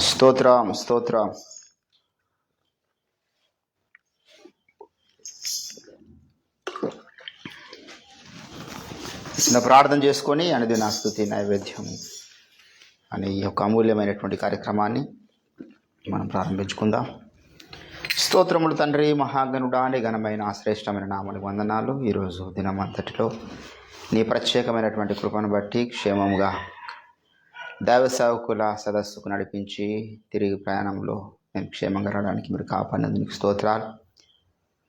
స్తోత్రం స్తోత్రం. చిన్న ప్రార్థన చేసుకొని అనుదిన స్తుతి నైవేద్యం అనే ఈ యొక్క అమూల్యమైనటువంటి కార్యక్రమాన్ని మనం ప్రారంభించుకుందాం. స్తోత్రములు తండ్రి, మహాగణుడా అని ఘనమైన శ్రేష్టమైన నామని వందనాలు. ఈరోజు దినమంతటిలో నీ ప్రత్యేకమైనటువంటి కృపను బట్టి క్షేమంగా దైవ సేవకుల సదస్సుకు నడిపించి తిరిగి ప్రయాణంలో మేము క్షేమంగా రావడానికి మీరు కాపాడినందుకు స్తోత్రాలు.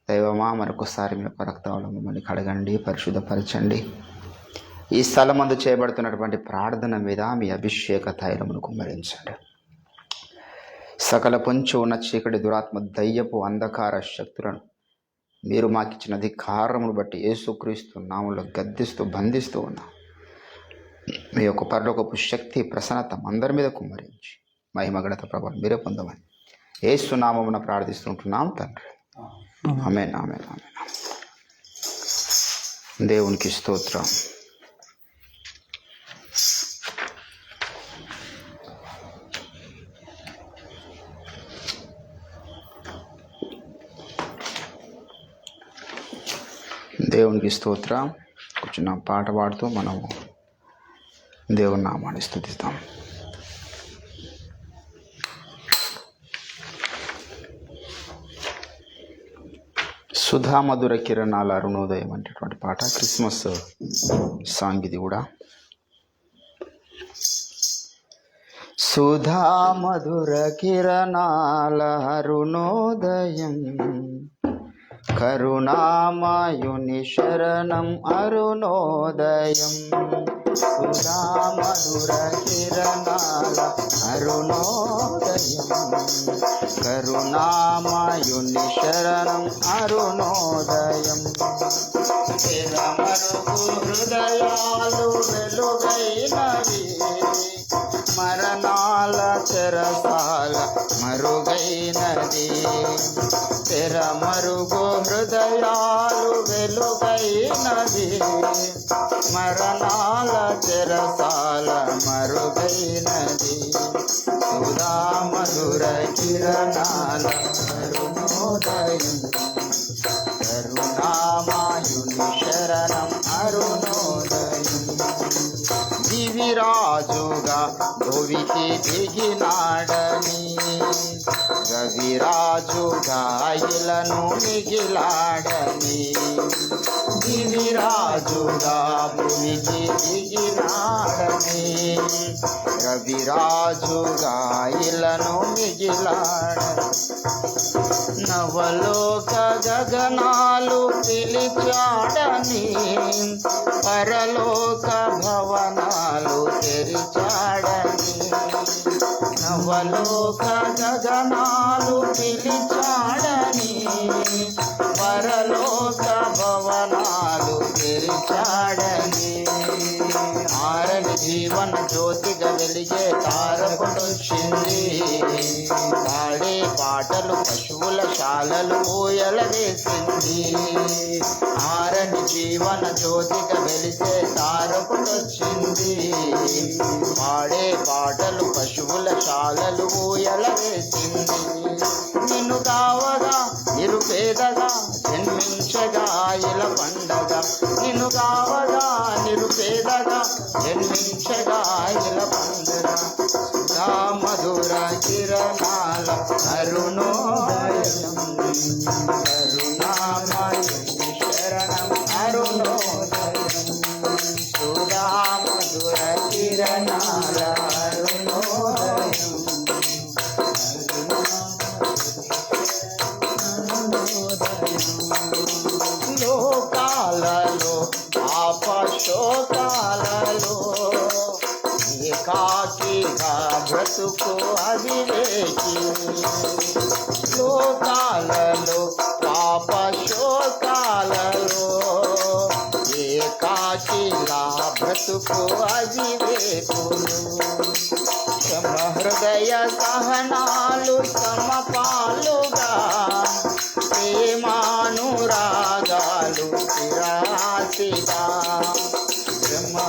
దైవమా, మరొకసారి మీ యొక్క రక్తంలో మిమ్మల్ని కడగండి, పరిశుద్ధపరచండి. ఈ స్థలమందు చేయబడుతున్నటువంటి ప్రార్థన మీద మీ అభిషేక తైలమును కుమ్మరించండి. సకల పొంచి ఉన్న చీకటి దురాత్మ దయ్యపు అంధకార శక్తులను మీరు మాకిచ్చిన అధికారమును బట్టి యేసుక్రీస్తు నామములో గద్దిస్తూ బంధిస్తూ ఉన్నాం. మీ యొక్క పరలోకపు శక్తి ప్రసన్నత అందరి మీద కుమ్మరించి మహిమగణత ప్రభావం మీరే పొందమని యేసు నామమున ప్రార్థిస్తుంటున్నాం తండ్రి. ఆమేన్ ఆమేన్ ఆమేన్. దేవునికి స్తోత్రం. దేవునికి స్తోత్రం. కూర్చున్న పాట పాడుతూ మనము దేవుని నామాన్ని స్తుతిస్తాం. సుధా మధుర కిరణాల అరుణోదయం అనేటువంటి పాట క్రిస్మస్ సాంగ్ ఇది కూడా. సుధా మధుర కిరణాల అరుణోదయం, కరుణామయుని శరణం అరుణోదయం. సుధా మధుర కిరణాల అరుణోదయం, కరుణామయుని శరణం అరుణోదయం. మరుగు హృదయాలు వెలుగైనవి, మరణాల చెరసాల మరుగైనది. మరుగు హృదయాలు వెలుగైనది, మరణాల చెరసాల మరుగైనది. సుధా మధుర కిరణాల అరుణోదయం, కరుణామయుని శరణం అరుణోదయం. దివిరాజుగా భువికి దిగినాడని, రవిరాజుగా ఇలను మిగిలాడని. దివిరాజుగా భువికి దిగినాడని, రవిరాజుగా ఇలను మిగిలాడని. నవలోక గగనాలు పిలిచాడని, పరలోక భవనాలు తెరిచాడని. నవలోక గగనాలు పిలిచాడని, పరలోక భవనాలు తెరిచాడని. ఆరని జీవన జ్యోతిగా వెలిగే తారకుడొచ్చింది, పాడే పాటలు పశువుల శాలలు ఊయల వేసింది. ఆరని జీవన జ్యోతిగా వెలిగే తారకుడొచ్చింది, పాడే పాటలు పశువుల శాలలు ఊయల వేసింది. నిన్ను కావగా నిరుపేదగా జన్మించగా ఇల పండగ, నిన్ను కావగా నిరుపేదగా జన్మించగా ఇల పండగ. సుధా మధుర కిరణాల అరుణోదయం, కరుణామయుని శరణం అరుణోదయం. సుధా మధుర కిరణాల అరుణోదయం, లోకాలలో పాపశోకాలలో ఏకాకిగా బ్రతుకు అవివేకి. లోకాలలో పాపశోకాలలో ఏకాకిలా బ్రతుకు అవివేకులు. హృదయ సహనాలు సమపాలుగా, ప్రేమానురాగాలు చిరాసిగా.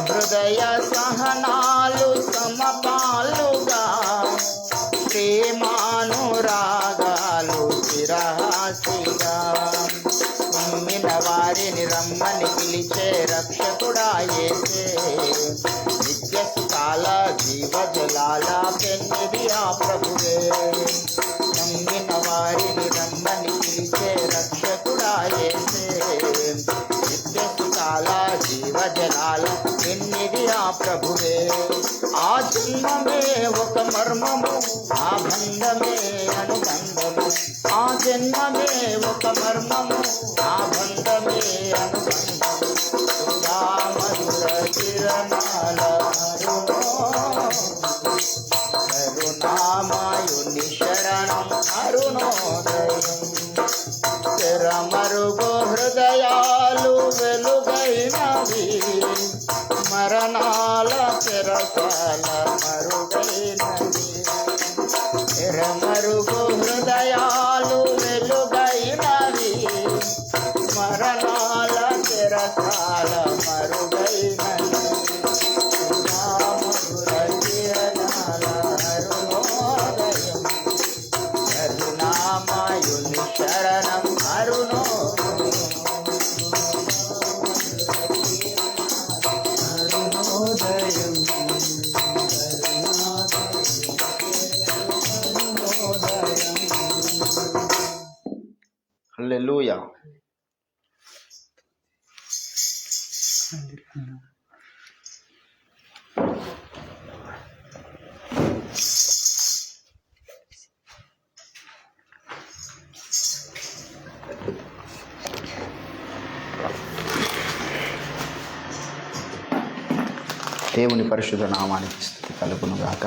హృదయ సహనాలు సమపాలుగా, పెన్నిది ఆ ప్రభువే. నమ్మిన వారిని రమ్మని పిలిచే రక్షకుడా యేసే. నిత్య సుఖాల జీవజలాల పెన్నిది ఆ ప్రభువే. ఆ జన్మమే ఒక మర్మము, ఆ బంధమే అనుబంధము. ఆ జన్మమే ఒక మర్మము, ఆ బంధమే అనుబంధము. మధుర కిరణాల కరుణామయుని శరణం అరుణోదయం. తెరమరుగు హృదయాలు వెలుగైనవి, మరణాల చెరసాల మరుగైనవి. తెరమరుగు హృదయాలు వెలుగైనవి, మరణాల చెరసాల మరుగైనవి. మధుర కిరణాల అరుణోదయం. కరుణామయుని శరణం అరుణోదయం. హల్లెలూయా. దేవుని పరిశుద్ధ నామానికి స్తుతి కలుగును గాక.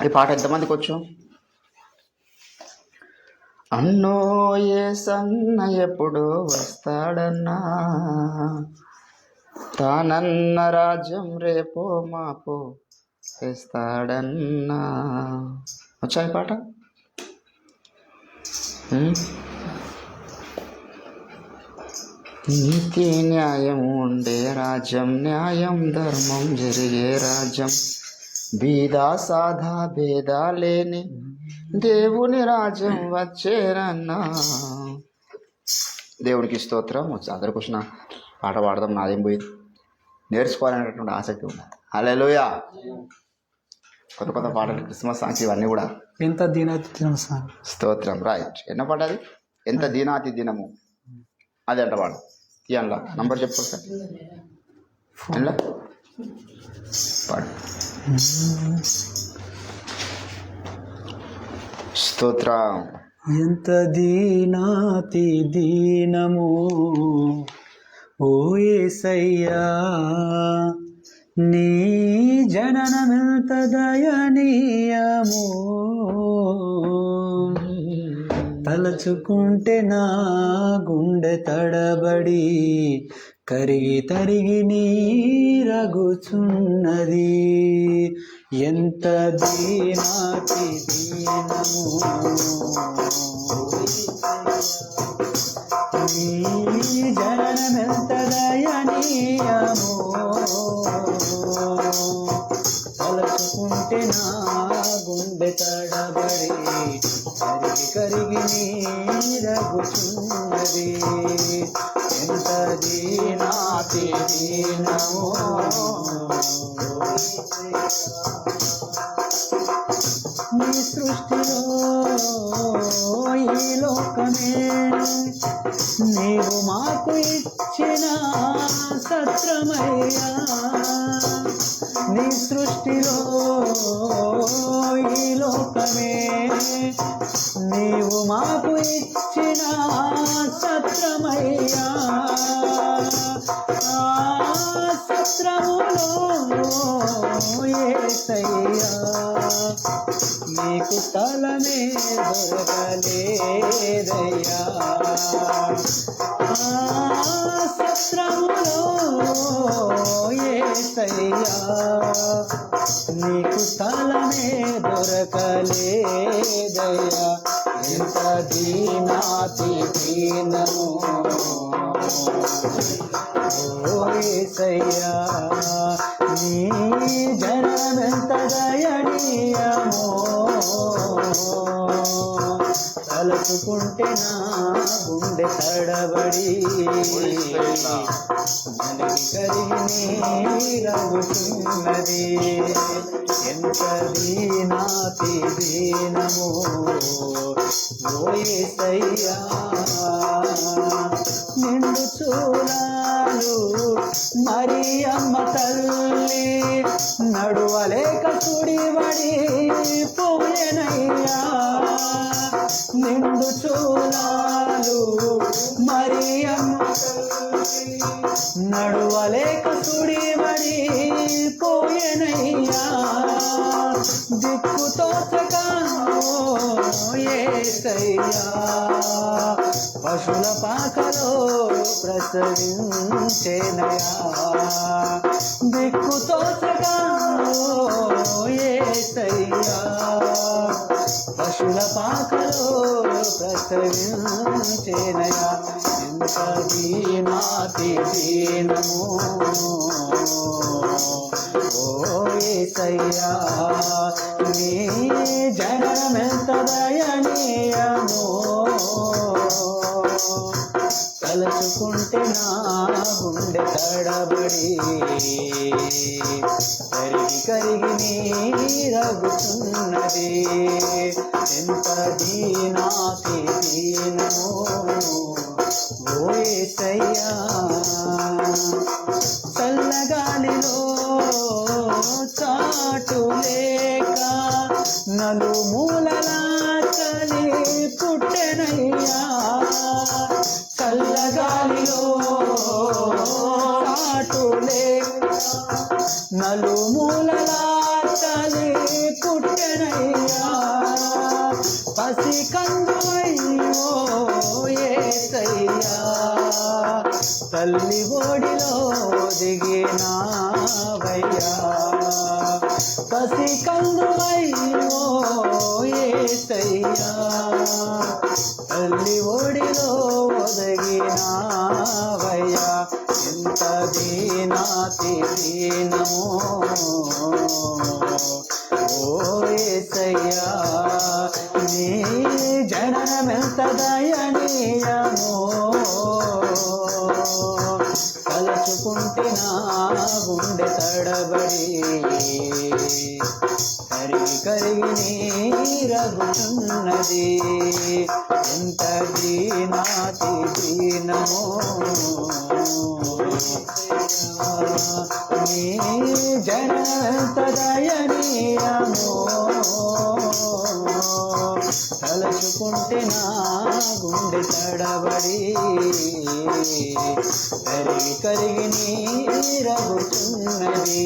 ఈ పాట ఎంతమందికి వచ్చు? అన్నో యేసన్న ఎప్పుడు వస్తాడన్నా, తానన్న రాజ్యం రేపో మాపో తెస్తాడన్నా. వచ్చా ఈ పాట? నీతి న్యాయం ఉండే రాజ్యం, న్యాయం ధర్మం జరిగే రాజ్యం, బీదా సాదా భేదా లేని దేవుని రాజ్యం వచ్చేరన్నా. దేవునికి స్తోత్రం. అందరికి వచ్చిన పాట పాడదాం, నాదేం పోయింది. నేర్చుకోవాలనేటటువంటి ఆసక్తి ఉన్నది. హల్లెలూయా. కొత్త కొత్త పాటలు, క్రిస్మస్ సాంగ్స్, ఇవన్నీ కూడా. ఎంత దీనాతి దినం సార్. స్తోత్రం. రైట్. ఎన్న పాట అది? ఎంత దీనాతి దినము. అది అంట పాడు. తీయంలా నంబర్ చెప్పు సార్. ఎలా పాడు. స్తోత్రం. ఎంత దీనాతి దీనము ఓ యేసయ్యా, నీ జననమెంత దయనీయము. తలచుకుంటే నా గుండె తడబడి కరిగి తరిగి నీరగుచున్నది. ఎంత దీనాతి దీనము నీ జననమెంత దయనీయము. తలచుకుంటే నా గుండె తడబడి కరిగి కరిగి నీరగుచున్నది. ఎంత దీనాతి దీనము. నీ సృష్టిలో ఈ లోకమే నీవు మాకు ఇచ్చిన సత్రమయ్యా. నీ సృష్టిలో ఈ లోకమే నీవు మాకు ఇచ్చిన సత్రమయ్యా. సత్రములో యేసయ్యా, నీకు స్థలమే దొరకలేదయ్యా. సత్రములో యేసయ్యా, నీకు స్థలమే దొరకలేదయ్యా. ఎంత దీనాతి దీనము ఓ యేసయ్యా నీ జనమెంత దయనీయమో తలుచుకుంటే నా గుండె తడబడి రగుతున్నది ఎంత దీనాతి దీనము ఓ యేసయ్యా నిండు చూడాలు మరియమ్మ తల్లి నడువలేక సుడివడి పోయెనయ్యా నిండు చూడాలు మరియమ్మ తల్లి నడువలేక సుడివడి పోయెనయ్యా దిక్కు తోచగా యేసయ్యా పశుల పాకలో ప్రసవించేనయా దిక్కు తోచగా యేసయ్యా పశుల పాకలో ప్రసవించేనయా ఎంత దీనాతి దీనము ఓ యేసయ్యా నీ జనమెంత దయనీయమో తలుచుకుంటే నా గుండె తడబడి కరిగి కరిగి నీరగుతున్నది ఎంత దీనాతి దీనమో ఓ యేసయ్యా చల్లగాలిలో చాటు లేక నలుమూలలా చలి పుట్టెనయ్యా చల్లగాలిలో చాటు లేక నలుమూలలా చలి పుట్టెనయ్యా పసి కందువయ్యో యేసయ్యా తల్లి ఒడిలో దిగినావయ్యా పసి కందువయ్యో యేసయ్యా తల్లి ఒడిలో ఒదిగినావయ్యా ఎంత దీనాతి దీనమో ఓ యేసయ్యా నీ జననమెంత దయనీయమో తలుచుకుంటే నా గుండె తడబడి కరిగి కరిగి నీరగుతున్నది ఎంత దీనాతి దీనమో నీ జనమెంత దయనీయమో తలుచుకుంటే నా గుండె తడబడి కరిగి కరిగి నీరగుతున్నది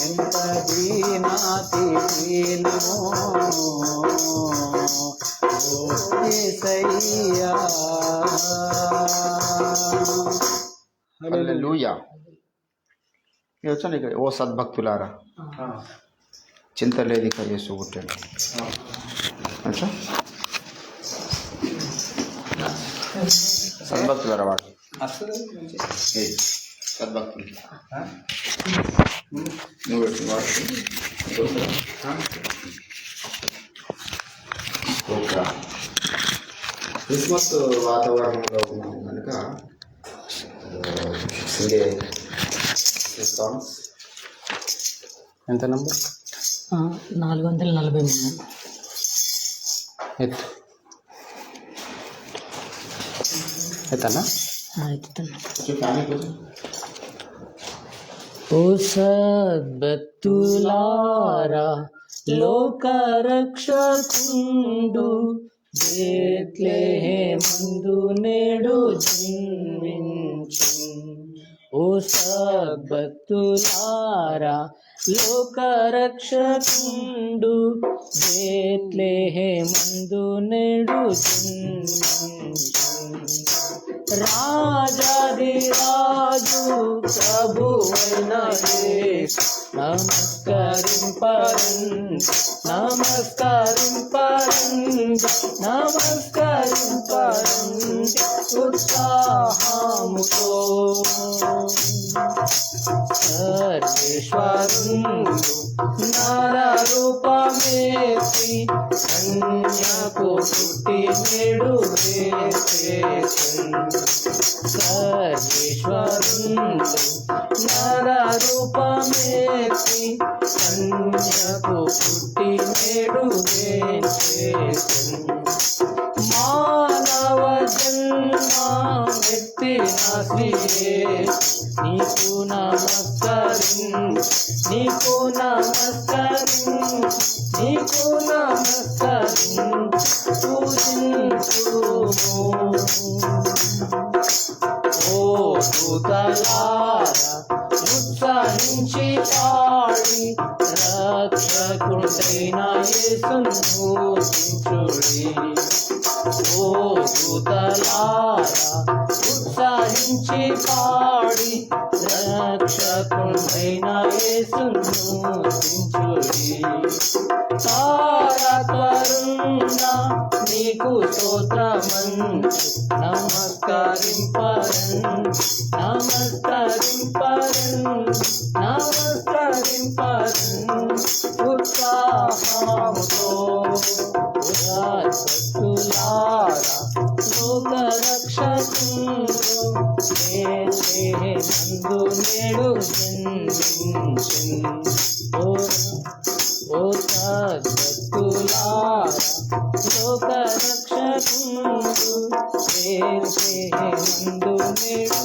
ఎంత దీనాతి దీనమో ఓ యేసయ్యా హల్లెలూయా. మీరు వచ్చాను ఇక్కడ. ఓ సద్భక్తులారా చింత లేదు ఇక యేసు పుట్టాడు. అచ్చా సద్భక్తులారా వాడు సద్భక్తులు నువ్వు ఒక క్రిస్మస్ వాతావరణంలో ఉన్నాం కనుక ఎంత నంబర్ 443 ఎత్తనా ఓ సద్భక్తులారా లోకరక్షకుండు బేత్లెహేమందు నేడు జన్మించు. ఓ సద్భక్తులారా లోకరక్షకుండు బేత్లెహేమందు నేడు జన్మించు. రాజాదిరాజు ప్రభువైన యేసు నమస్కరింపరండి నమస్కరింపరండి నమస్కరింపరండి ఉత్సాహముతో సర్వేశ్వరుడు నరరూపమేసి కన్యకు పుట్టి నేడు సర్వేశ్వరుడు నరరూపమేసి కన్యకు పుట్టి నేడు మానవ జన్మెత్తిన శ్రీయే నీకు నీకు ఓ దూతలారా ఉత్సాహించి పాడి రక్షకుడైన యేసును స్తుతించుడి ఓ దూతలారా ఉత్సాహించి పాడి రక్షకుడైన యేసును స్తుతించుడి తారకరుణ నీకు స్తోత్రమంచు నమస్కరింపరండి ఉత్సాహముతో భక్తులారా లోక రక్షకుడు నందు నేడు ఓ భక్తులారా లోక రక్షకుడు నందు నేడు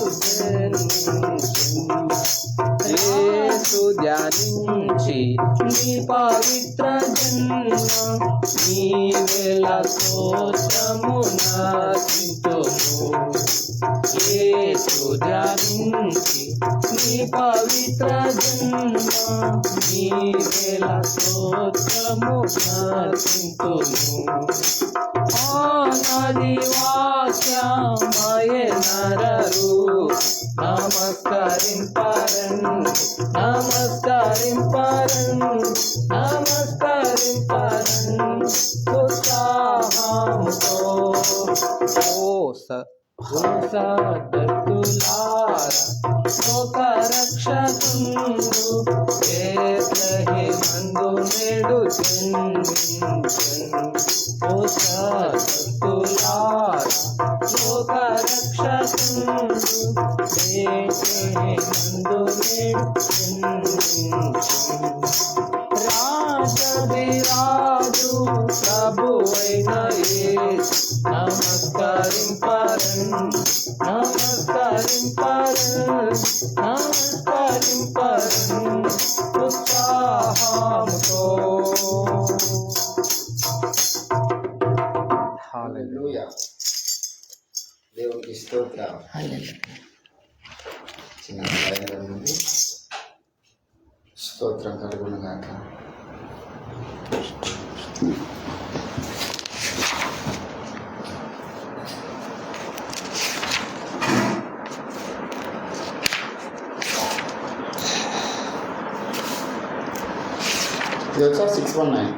యేసు ధ్యానించి నీ పవిత్ర జన్మ నీ వేళ స్తోత్రము నాకింతుము యేసు ధ్యానించి నీ పవిత్ర జన్మ నీ వేళ స్తోత్రము నాకింతుము ఆనాది వాక్యమయ నరరు నమస్కరింపరండి ఉత్సాహముతో సద్భక్తులారా లోక రక్షకుడు బేత్లెహేమందు నేడు జన్మించెను ఓ సద్భక్తులారా లోక రక్షకుడు బేత్లెహేమందు నేడు జన్మించెను రాజాదిరాజు ప్రభువైన యేసు నమస్కరింపరండి ఉత్సాహముతో హల్లెలూయా. దేవునికి స్తోత్రం. చిన్న ఆయన నుండి స్తోత్రం కలుగునుగాక. ఇది వచ్చా 619.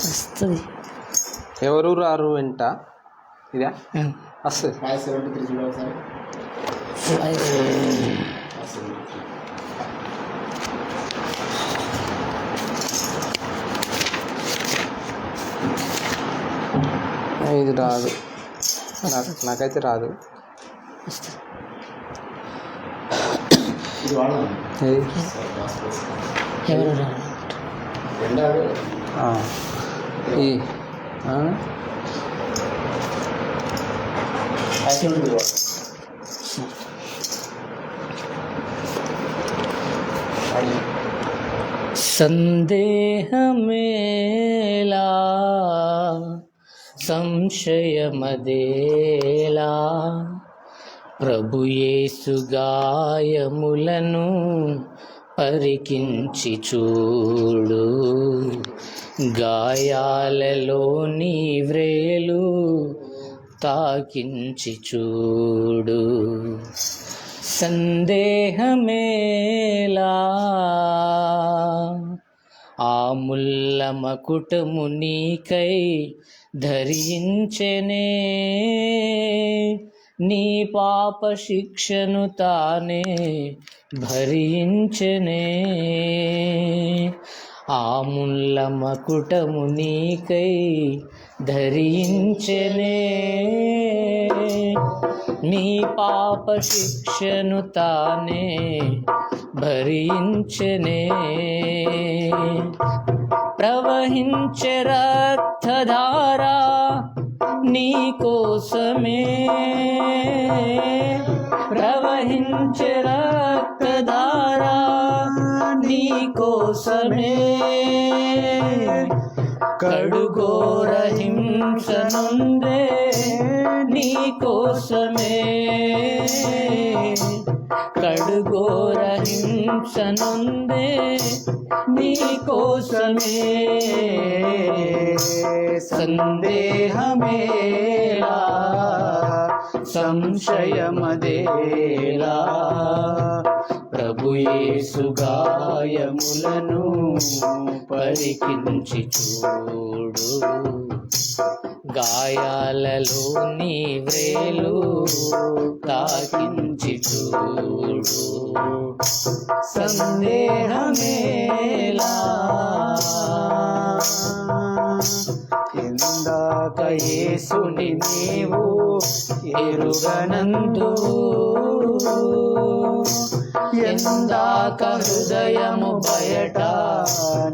వస్తుంది ఎవరు రారు వెంట ఇదా వస్తుంది 573 చూడ ఒకసారి. ఇది రాదు నాకైతే రాదు. ఇది వాడదాం. ఎవరు రెండాలు ఈ 573 వాడు. సందేహమేలా సంశయమదేలా ప్రభు యేసు గాయములను పరికించి చూడు, గాయాలలో నీ వ్రేలు తాకించి చూడు. సందేహమేలా ఆ ముల్ల మకుటము నీకై ధరించెనే, నీ పాప శిక్షను తానే భరించెనే. ఆ ముల్ల మకుటము నీకై ధరించెనే, నీ పాప శిక్షను తానే భరించెనే. ప్రవహించే రక్తధారా నీ కోసమే, ప్రవహించే రక్తధారా నీ కోసమే. కడుఘోర హింస నొందే నీ కోసమే, కడుఘోర హింస నొందే నీ కోసమే. సందేహమేలా సంశయమదేలా ప్రభు యేసు గాయములను పరికించి చూడు, గాయాలలో నీ వ్రేలు తాకించి చూడు. సందేహమేలా ఎందాక యేసుని నీవు ఎరుగనందు, ఎందాక హృదయము బయట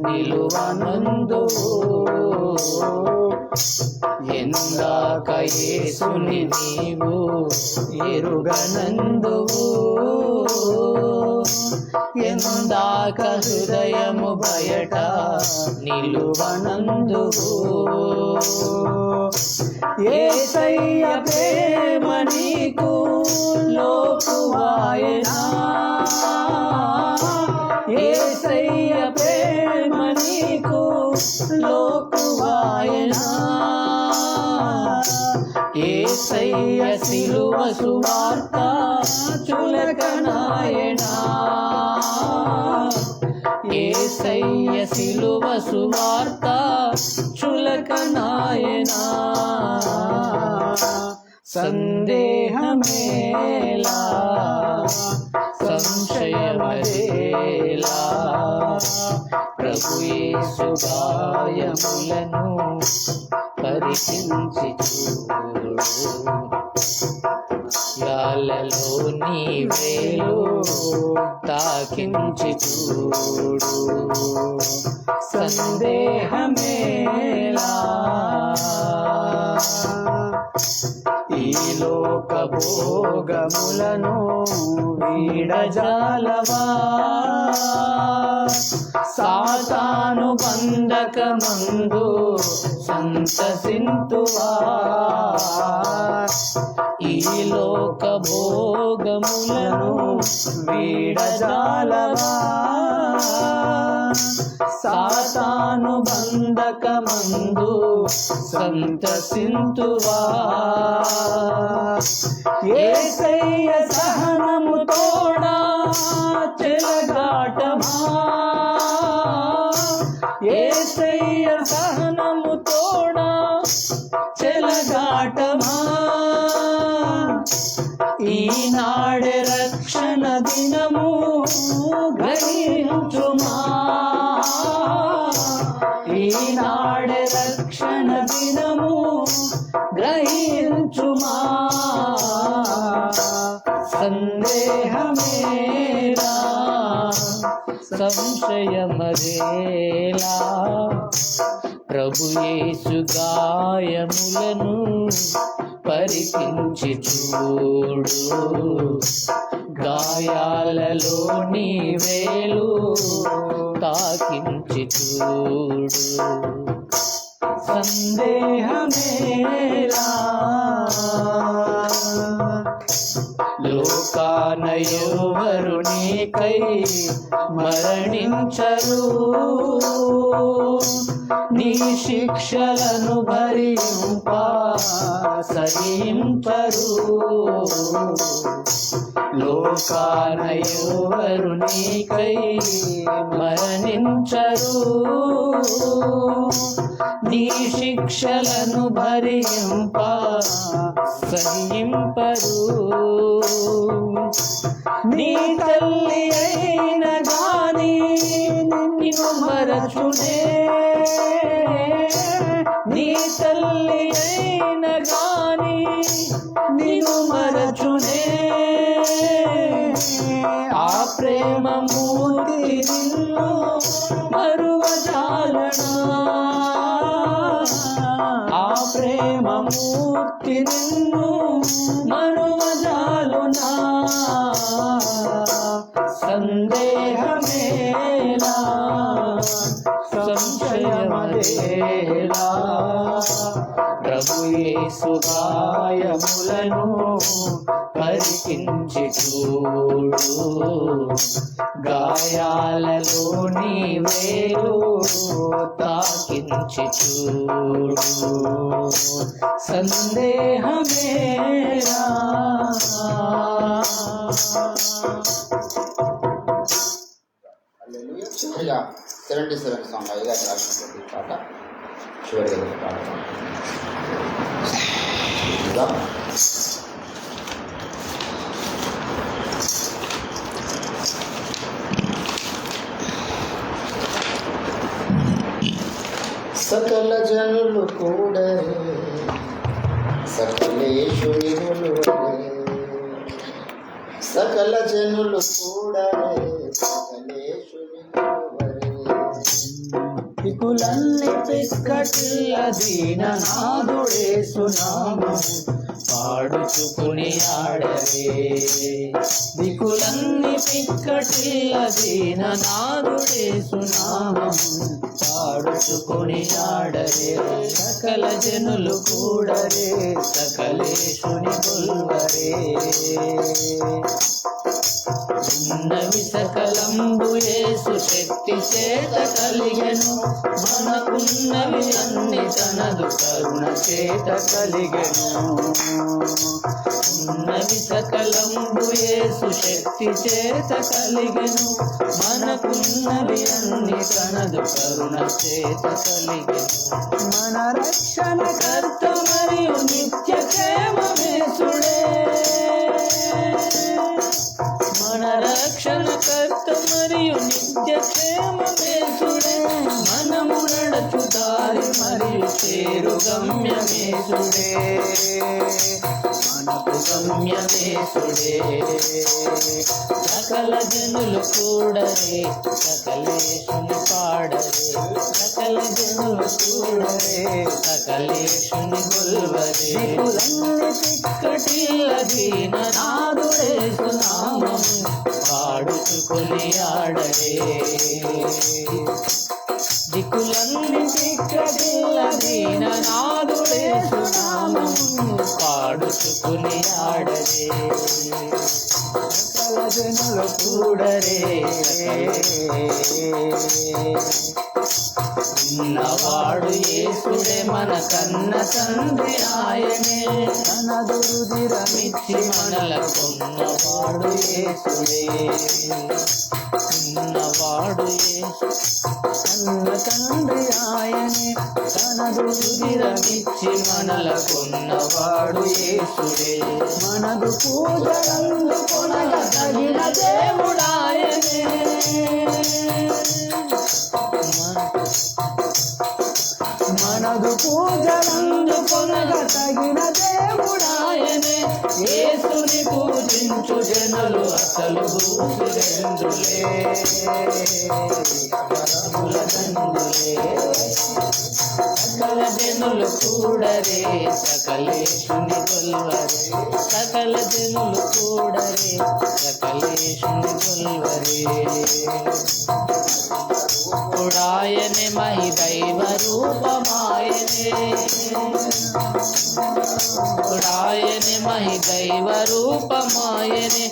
నిలువనందు, ఎందాక యేసుని నీవు ఎరుగనందువు, ఎందాక హృదయము బయట నిలువనందువు. యేసయ్య ప్రేమ నీకు లోకువాయనా, యేసయ్య ప్రేమ నీకు లోకువాయనా. యేసయ్య సిలువ సువార్త చులకనాయనా, యేసయ్య సిలువ సువార్త చులకనాయనా. సందేహమేలా సంశయమదేలా ప్రభు యేసు గాయములను పరికించి చూడు, గాయాలలో నీ వ్రేలు తాకించి చూడు. సందేహమేలా ఈ లోక భోగములను వీడజాలవా, సాతాను బంధకమందు సంతసింతువా. ఈ లోక భోగములను వీడజాలవా, సాతాను బంధకమందు సంతసింతువా. యేసయ్య సహనము తోడా చెలగాటమా, యేసయ్య సహనము తోడా చెలగాటమా. ఈనాడే రక్షణ దినము గ్రహించుమా, ఈనాడే రక్షణ దినము గ్రహించుమా. సందేహమేలా సంశయమదేలా ప్రభు యేసు గాయములను పరికించి చూడు, గాయాలలో నీ వేలు తాకించి చూడు. సందేహమేలా లోకాన ఎవరు నీకై మరణించరు నీ శిక్షలను భరింప సహింపరు లోకాన ఎవరు నీకై మరణించరు నీ శిక్షలను భరింప సహింపరు నీ తల్లి అయిన గాని నిన్ను మరచునే నీ తల్లి అయిన గాని నిన్ను మరచునే ఆ ప్రేమ మూర్తి నిన్ను మరువజాలనా ఆ ప్రేమ మూర్తి నిన్ను మరువజాలునా సందేహమేలా సంశయమదేలా ప్రభు యేసు గాయములను పరికించి చూడు గాయాలలో నీ వేలు తాకించి చూడు సందేహమేలా చివరిగా 77 సాంగ్ అయ్యగారు రాసినటువంటి పాట చివరిగా ఒక పాట ఇంకా సకల జనులు కూడరే సకలేశుని కొలువరే సకల జనులు కూడరే సకలేశుని కొలువరే దిక్కులన్నీ పిక్కటిల్ల దీననాథుడేసు నామము పాడుచుకుని ఆడరే దిక్కులన్నీ పిక్కటిల్ల దీననాథుడేసు నామము పాడుచుకుని ఆడరే సకల జనులు కూడరే సకలేశుని కొలువరే ఉన్నవి సకలంబు యేసు శక్తి చేత కలిగెను మనకున్నవి అన్ని తనదు కరుణ చేత కలిగెను ఉన్నవి సకలంబు యేసు శక్తి చేత కలిగెను మనకున్నవి అన్ని తనదు కరుణ చేత కలిగెను మన రక్షణ కర్త మరియు నిత్య క్షేమమేసుడే మన రక్షణ కర్త మరియు నిత్య క్షేమమేసుడే మనము నడచు దారి మరియు చేరు గమ్యమేసుడే మనకు గమ్యమేసుడే సకల జనులు కూడరే సకలేశుని పాడరే సకల జనులు కూడరే సకలేశుని గొల్వరే దిక్కులన్నీ పిక్కటిల్ల దీననాథుడేసు నామము పాడుచుకుని ఆడరే దిక్కులన్నీ పిక్కటిల్ల దీననాథుడేసు నామము పాడుచుకుని ఆడరే సకల జనులు కూడరే ఉన్నవాడు యేసుడే మన కన్న తండ్రి ఆయనే తన దురుదిరమిచ్చి మనలకున్నవాడు యేసుడే ఉన్నవాడు యేసు కన్న తండ్రి ఆయనే తన దురుదిరమిచ్చి మనలకున్నవాడు యేసుడే మనదు పూజలందు కొనగ తగిన దేవుడాయనే మనదు పూజలందు కొనగ తగిన దేవుడాయనే యేసుని పూజించు స్తుతించు జనులు అసలు భూసురేంద్రులే వరముల దండులే సకల జనులు కూడరే సకలేశుని కొల్వరే సకల జనులు కూడరే సకలేశుని కొల్వరే ఉడాయనే మహి దైవ రూపమాయనే ఉడాయనే మహి దైవ రూపమాయనే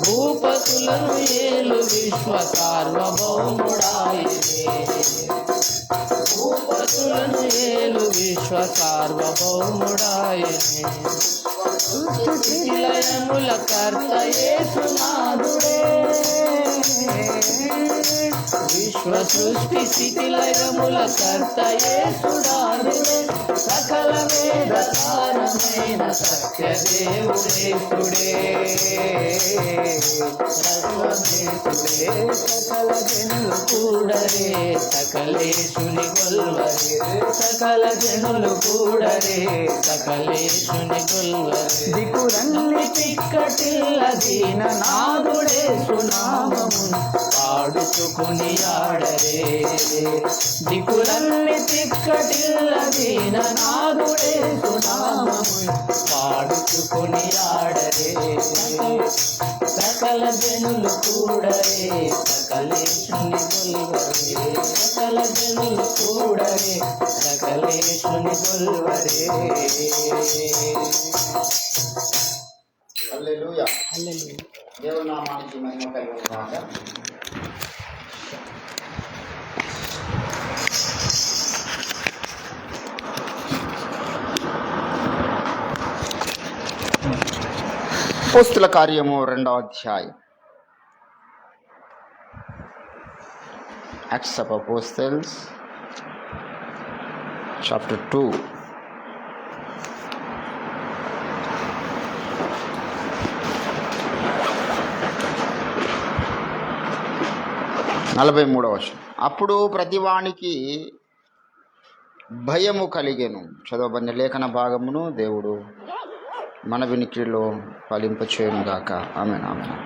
భూపతులను ఏలు విశ్వ సార్వభౌముడాయనే భూపతులను ఏలు విశ్వ సార్వభౌముడాయనే లయముల కర్త యేసునాథుడే విశ్వ సృష్టి స్థితి లయముల కర్త యేసునాథుడే సకల వేద సారమైన సత్యదేవుడేసుడే సర్వదేశుడే సకల జనులు కూడరే సకలేశుని కొల్వరే సకల జనులు కూడరే సకలేశుని కొల్వరే దిక్కులన్నీ చిక్కటిల్ల దీన నాదుడే సునామమును పాడుచుకుని ఆడరే దిక్కులన్నీ చిక్కటిల్ల దీన నాదుడే సునామమును పాడుచుకుని ఆడరే సకల జనులు కూడరే సకలేశుని కొల్వరే సకల జనులు కూడరే సకలేశుని కొల్వరే హల్లెలూయా. దేవుని నామానికి మహిమ కలుగును గాక. అపోస్తుల కార్యము 2వ అధ్యాయం. Acts of Apostles chapter 2. నలభై 43వ వచనం. అప్పుడు ప్రతివానికి భయము కలిగెను. చదవబడిన లేఖన భాగమును దేవుడు మన వినికిడిలో ఫలింపచేయునుగాక. ఆమేన్ ఆమేన్.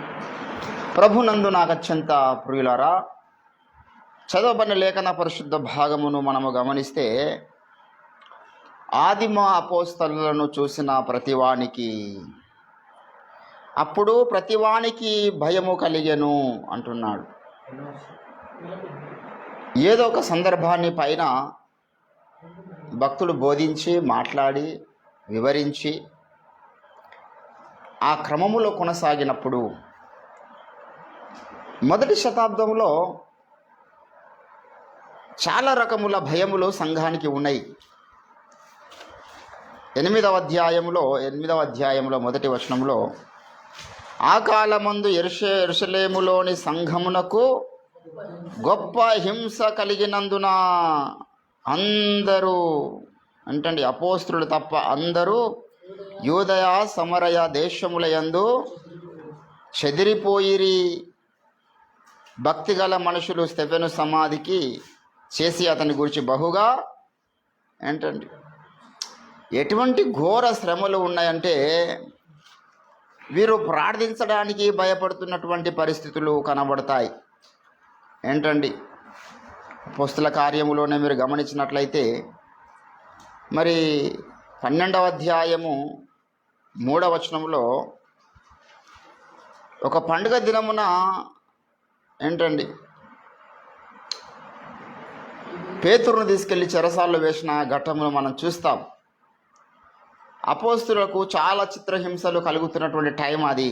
ప్రభునందు నాకు అత్యంత ప్రియులారా, చదవబడిన లేఖన పరిశుద్ధ భాగమును మనము గమనిస్తే ఆదిమ అపోస్తలులను చూసిన ప్రతివానికి అప్పుడు ప్రతివానికి భయము కలిగెను అంటున్నాడు. ఏదో ఒక సందర్భాన్ని పైన భక్తుడు బోధించి మాట్లాడి వివరించి ఆ క్రమములో కొనసాగినప్పుడు మొదటి శతాబ్దంలో చాలా రకముల భయములు సంఘానికి ఉన్నాయి. 8వ అధ్యాయంలో మొదటి వచనంలో ఆ కాలమందు యెరూషలేములోని సంఘమునకు గొప్ప హింస కలిగినందున అందరూ అంటండి అపోస్తులు తప్ప అందరూ యూదయ సమరయ దేశములయందు చెదిరిపోయిరి. భక్తిగల మనుషులు స్టెఫెను సమాధికి చేసి అతని గురించి బహుగా ఏంటండి ఎటువంటి ఘోర శ్రమలు ఉన్నాయంటే వీరు ప్రార్థించడానికి భయపడుతున్నటువంటి పరిస్థితులు కనబడతాయి. ఏంటండి అపోస్తుల కార్యములోనే మీరు గమనించినట్లయితే మరి 12వ అధ్యాయము 3వ వచనంలో ఒక పండుగ దినమున ఏంటండి పేతురును తీసుకెళ్లి చెరసాల్లో వేసిన ఘట్టమును మనం చూస్తాం. అపోస్తులకు చాలా చిత్రహింసలు కలుగుతున్నటువంటి టైం అది.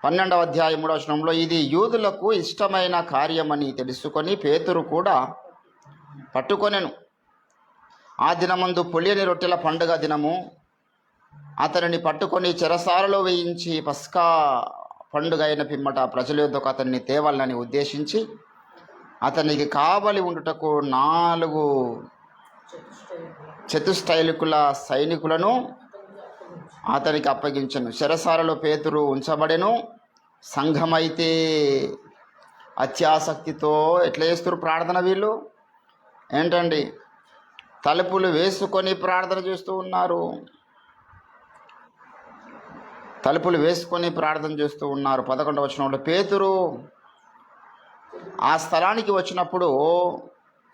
12వ అధ్యాయం 3వ వచనంలో ఇది యూదులకు ఇష్టమైన కార్యమని తెలుసుకొని పేతురు కూడా పట్టుకొనెను. ఆ దినమందు పులియని రొట్టెల పండుగ దినము. అతనిని పట్టుకొని చెరసాలలో వేయించి పస్కా పండుగ అయిన పిమ్మట ప్రజల యొద్దకు అతన్ని తేవాలని ఉద్దేశించి అతనికి కావలి ఉండుటకు 4 చతుష్టైలికుల సైనికులను అతనికి అప్పగించెను. చెరసాలలో పేతురు ఉంచబడెను. సంఘమైతే అత్యాసక్తితో ఎట్లా చేస్తారు ప్రార్థన? వీళ్ళు ఏంటండి తలుపులు వేసుకొని ప్రార్థన చేస్తూ ఉన్నారు. తలుపులు వేసుకొని ప్రార్థన చేస్తూ ఉన్నారు. 11వ వచనంలో పేతురు ఆ స్థలానికి వచ్చినప్పుడు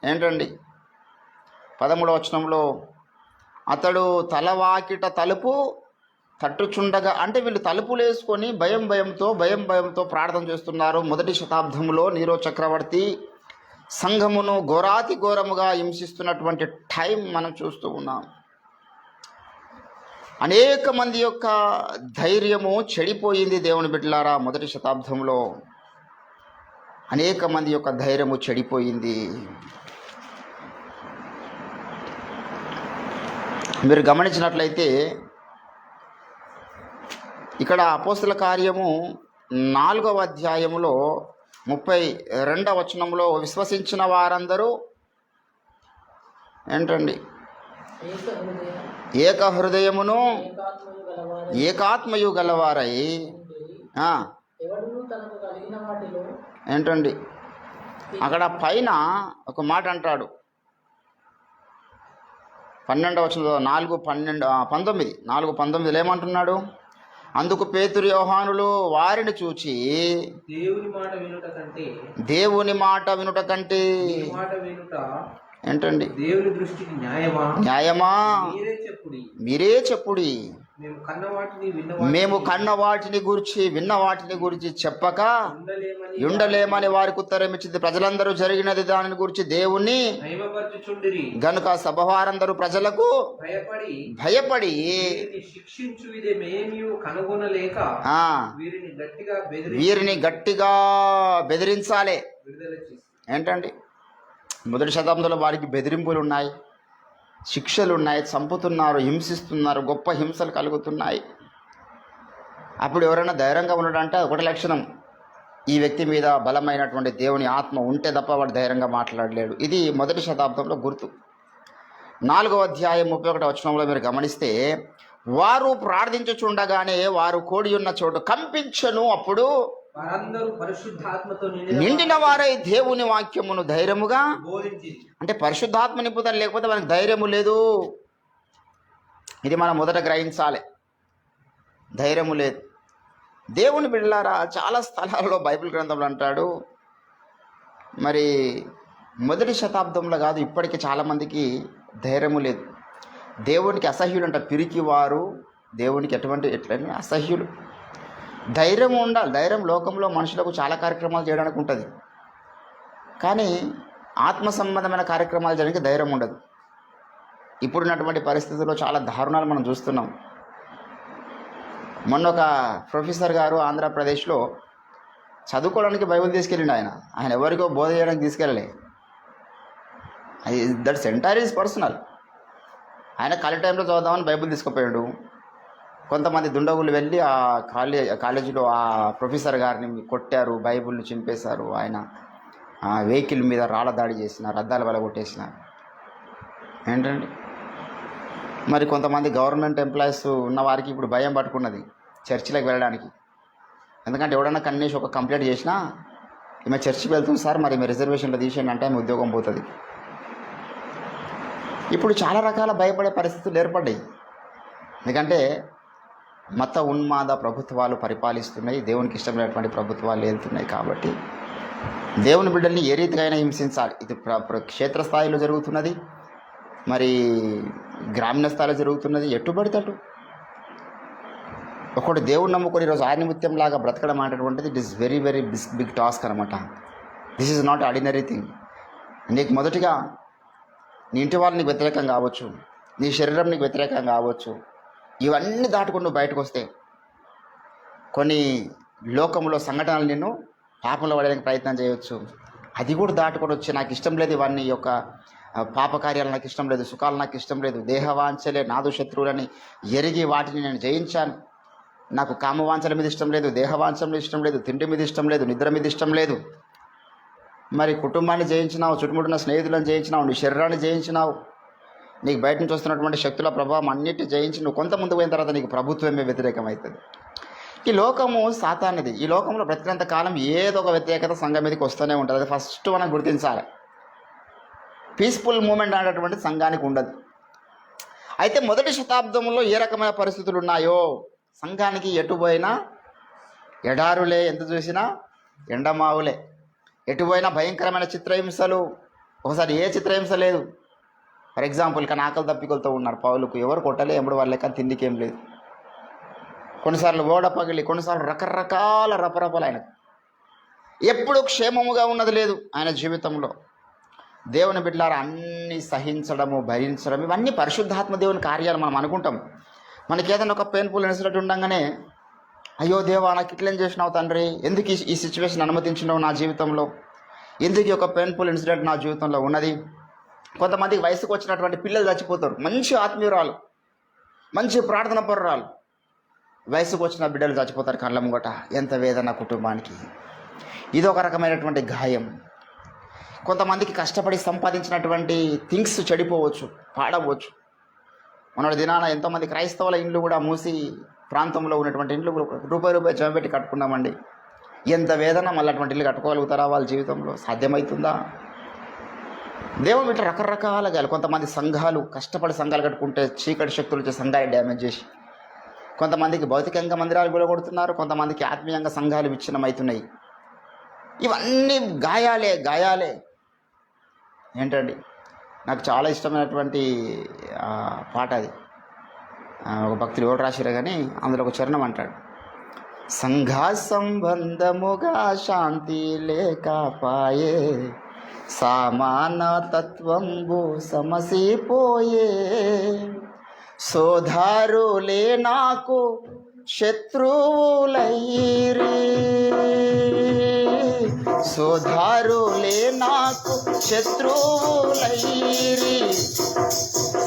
ఏంటండి 13వ వచనంలో అతడు తలవాకిట తలుపు తట్టుచుండగా, అంటే వీళ్ళు తలుపులు వేసుకొని భయంతో ప్రార్థన చేస్తున్నారు. మొదటి శతాబ్దంలో నీరో చక్రవర్తి సంఘమును ఘోరాతి ఘోరముగా హింసిస్తున్నటువంటి టైం మనం చూస్తూ ఉన్నాం. అనేక మంది యొక్క ధైర్యము చెడిపోయింది. దేవుని బిడ్డలారా, మొదటి శతాబ్దంలో అనేక మంది యొక్క ధైర్యము చెడిపోయింది. మీరు గమనించినట్లయితే ఇక్కడ అపోస్తుల కార్యము 4వ అధ్యాయములో 32వ వచనంలో విశ్వసించిన వారందరూ ఏంటండి ఏక హృదయమును ఏకాత్మయు గలవారై ఏంటండి అక్కడ పైన ఒక మాట అంటాడు. 12వ వచనంలో 4:19 ఏమంటున్నాడు? అందుకు పేతురు యోహానులు వారిని చూచి దేవుని మాట వినుట కంటే ఏంటండి దేవుని దృష్టికి న్యాయమా మీరే చెప్పుడి. మేము కన్న వాటిని గురించి విన్న వాటిని గురించి చెప్పక ఉండలేమని వారికి ఉత్తరం ఇచ్చింది. ప్రజలందరూ జరిగినది దానిని గురించి దేవుణ్ణి గనుక సభవారందరూ ప్రజలకు భయపడి వీరిని గట్టిగా బెదిరించాలి. ఏంటండి మొదటి శతాబ్దంలో వారికి బెదిరింపులు ఉన్నాయి, శిక్షలు ఉన్నాయి, చంపుతున్నారు, హింసిస్తున్నారు, గొప్ప హింసలు కలుగుతున్నాయి. అప్పుడు ఎవరైనా ధైర్యంగా ఉండడంటే ఒకటి లక్షణం, ఈ వ్యక్తి మీద బలమైనటువంటి దేవుని ఆత్మ ఉంటే తప్ప వాడు ధైర్యంగా మాట్లాడలేడు. ఇది మొదటి శతాబ్దంలో గుర్తు. 4వ అధ్యాయం 31వ వచనంలో మీరు గమనిస్తే వారు ప్రార్థించుచుండగానే వారు కోడి ఉన్న చోటు కంపించను. అప్పుడు నిండిన వారై దేవుని వాక్యమును ధైర్యముగా అంటే పరిశుద్ధాత్మ నింపుదల లేకపోతే మనకు ధైర్యము లేదు. ఇది మనం మొదట గ్రహించాలి. ధైర్యము లేదు. దేవుని బిడ్డలారా, చాలా స్థలాల్లో బైబిల్ గ్రంథంలో అంటాడు, మరి మొదటి శతాబ్దంలో కాదు ఇప్పటికీ చాలామందికి ధైర్యము లేదు. దేవునికి అసహ్యులు అంట, పిరికి వారు దేవునికి ఎట్లని అసహ్యులు. ధైర్యం ఉండాలి. ధైర్యం లోకంలో మనుషులకు చాలా కార్యక్రమాలు చేయడానికి ఉంటుంది, కానీ ఆత్మ సంబంధమైన కార్యక్రమాలు చేయడానికి ధైర్యం ఉండదు. ఇప్పుడున్నటువంటి పరిస్థితుల్లో చాలా దారుణాలు మనం చూస్తున్నాం. మొన్న ఒక ప్రొఫెసర్ గారు ఆంధ్రప్రదేశ్లో చదువుకోవడానికి బైబిల్ తీసుకెళ్ళిండు. ఆయన ఎవరికో బోధ చేయడానికి తీసుకెళ్ళలే. That's entire is personal. ఆయన ఖాళీ టైంలో చదువుదామని బైబిల్ తీసుకుపోయాడు. కొంతమంది దుండగులు వెళ్ళి ఆ కాలేజీలో ఆ ప్రొఫెసర్ గారిని కొట్టారు, బైబిల్ని చింపేశారు. ఆయన వెహికల్ మీద రాళ్ళ దాడి చేసినారు, అద్దాల వల్ల కొట్టేసినారు. ఏంటండి మరి కొంతమంది గవర్నమెంట్ ఎంప్లాయీస్ ఉన్న వారికి ఇప్పుడు భయం పట్టుకున్నది చర్చిలోకి వెళ్ళడానికి. ఎందుకంటే ఎవడన్నా కనీసం ఒక కంప్లైంట్ చేసినా ఈమె చర్చికి వెళ్తుంది సార్, మరి మీ రిజర్వేషన్లో తీసేయండి అంటే ఆమె ఉద్యోగం పోతుంది. ఇప్పుడు చాలా రకాల భయపడే పరిస్థితులు ఏర్పడ్డాయి. ఎందుకంటే మత ఉన్మాద ప్రభుత్వాలు పరిపాలిస్తున్నాయి, దేవునికి ఇష్టమైనటువంటి ప్రభుత్వాలు వెళ్తున్నాయి. కాబట్టి దేవుని బిడ్డల్ని ఏ రీతిగా అయినా హింసించాలి. ఇది క్షేత్రస్థాయిలో జరుగుతున్నది, మరి గ్రామీణ స్థాయిలో జరుగుతున్నది, ఎట్టుబడితట్టు. ఒకటి దేవుని నమ్ముకొని ఈరోజు ఆనిమిత్యం లాగా బ్రతకడం అనేటువంటిది it is very very big task అనమాట. This is not ordinary thing. నీకు మొదటిగా నీ ఇంటి వాళ్ళు నీకు వ్యతిరేకం కావచ్చు, నీ శరీరం నీకు వ్యతిరేకం కావచ్చు. ఇవన్నీ దాటుకొని నువ్వు బయటకు వస్తే కొన్ని లోకంలో సంఘటనలు నిన్ను పాపంలో పడడానికి ప్రయత్నం చేయవచ్చు. అది కూడా దాటుకొని వచ్చి నాకు ఇష్టం లేదు, ఇవన్నీ యొక్క పాపకార్యాలు నాకు ఇష్టం లేదు, సుఖాలు నాకు ఇష్టం లేదు, దేహవాంఛలే నాదు శత్రువులని ఎరిగి వాటిని నేను జయించాను. నాకు కామవాంఛల మీద ఇష్టం లేదు, దేహవాంఛల మీద ఇష్టం లేదు, తిండి మీద ఇష్టం లేదు, నిద్ర మీద ఇష్టం లేదు. మరి కుటుంబాన్ని జయించినావు, చుట్టుముట్టున్న స్నేహితులను జయించినావు, నీ శరీరాన్ని జయించినావు, నీకు బయట నుంచి వస్తున్నటువంటి శక్తుల ప్రభావం అన్నిటి జయించి నువ్వు కొంత ముందు పోయిన తర్వాత నీకు ప్రభుత్వమే వ్యతిరేకమవుతుంది. ఈ లోకము సాతానిది. ఈ లోకంలో బ్రతికినంత కాలం ఏదో ఒక వ్యతిరేకత సంఘం మీదకి వస్తూనే ఉంటుంది. అది ఫస్ట్ మనం గుర్తించాలి. పీస్ఫుల్ మూమెంట్ అనేటువంటి సంఘానికి ఉండదు. అయితే మొదటి శతాబ్దంలో ఏ రకమైన పరిస్థితులు ఉన్నాయో సంఘానికి ఎటు పోయినా ఎడారులే, ఎంత చూసినా ఎండమావులే, ఎటు పోయినా భయంకరమైన చిత్రహింసలు. ఒకసారి ఏ చిత్రహింస లేదు. ఫర్ ఎగ్జాంపుల్ కానీ ఆకలి తప్పికలతో ఉన్నారు పౌలుకు, ఎవరు కొట్టలే, ఎప్పుడు వాళ్ళ లెక్క తిండికేం లేదు. కొన్నిసార్లు ఓడ పగిలి, కొన్నిసార్లు రకరకాల రపరపలు ఆయనకు. ఎప్పుడు క్షేమముగా ఉన్నది లేదు ఆయన జీవితంలో. దేవుని బిడ్డలారా, అన్నీ సహించడము, భరించడం, ఇవన్నీ పరిశుద్ధాత్మ దేవుని కార్యాలు మనం అనుకుంటాం. మనకి ఏదైనా ఒక పెయిన్ఫుల్ ఇన్సిడెంట్ ఉండగానే, అయ్యో దేవా నాకు ఇట్లేం చేసినావు తండ్రి, ఎందుకు ఈ సిచ్యువేషన్ అనుమతించినావు నా జీవితంలో, ఎందుకు ఒక పెయిన్ఫుల్ ఇన్సిడెంట్ నా జీవితంలో ఉన్నది. కొంతమందికి వయసుకు వచ్చినటువంటి పిల్లలు చచ్చిపోతారు, మంచి ఆత్మీయురాలు, మంచి ప్రార్థన పరురాలు, వయసుకు వచ్చిన బిడ్డలు చచ్చిపోతారు కళ్ళ ముంగట. ఎంత వేదన కుటుంబానికి. ఇది ఒక రకమైనటువంటి గాయం. కొంతమందికి కష్టపడి సంపాదించినటువంటి థింగ్స్ చెడిపోవచ్చు, పాడవచ్చు. మొన్నటి దినాన ఎంతోమంది క్రైస్తవుల ఇండ్లు కూడా మూసి ప్రాంతంలో ఉన్నటువంటి ఇండ్లు రూపాయి జమ పెట్టి కట్టుకున్నామండి. ఎంత వేదన. మళ్ళీ అటువంటి ఇల్లు కట్టుకోగలుగుతారా వాళ్ళ జీవితంలో? సాధ్యమవుతుందా? దేవుని ఇట్లా రకరకాలుగా. కొంతమంది సంఘాలు కష్టపడి సంఘాలు కట్టుకుంటే చీకటి శక్తులు వచ్చే సంఘాలు డ్యామేజ్ చేసి, కొంతమందికి భౌతికంగా మందిరాలు కూడగొడుతున్నారు, కొంతమందికి ఆత్మీయంగా సంఘాలు విచ్ఛిన్నమవుతున్నాయి. ఇవన్నీ గాయాలే, గాయాలే. ఏంటండి, నాకు చాలా ఇష్టమైనటువంటి పాట అది. ఒక భక్తులు ఎవరు రాసిరా కానీ అందులో ఒక చరణం అంటాడు, సంఘ సంబంధముగా శాంతి లేకపాయే, సామాన తత్వంబు సమసిపోయే, సోదరులే నాకు శత్రువులైరి, సోదరులే నాకు శత్రువులైరి,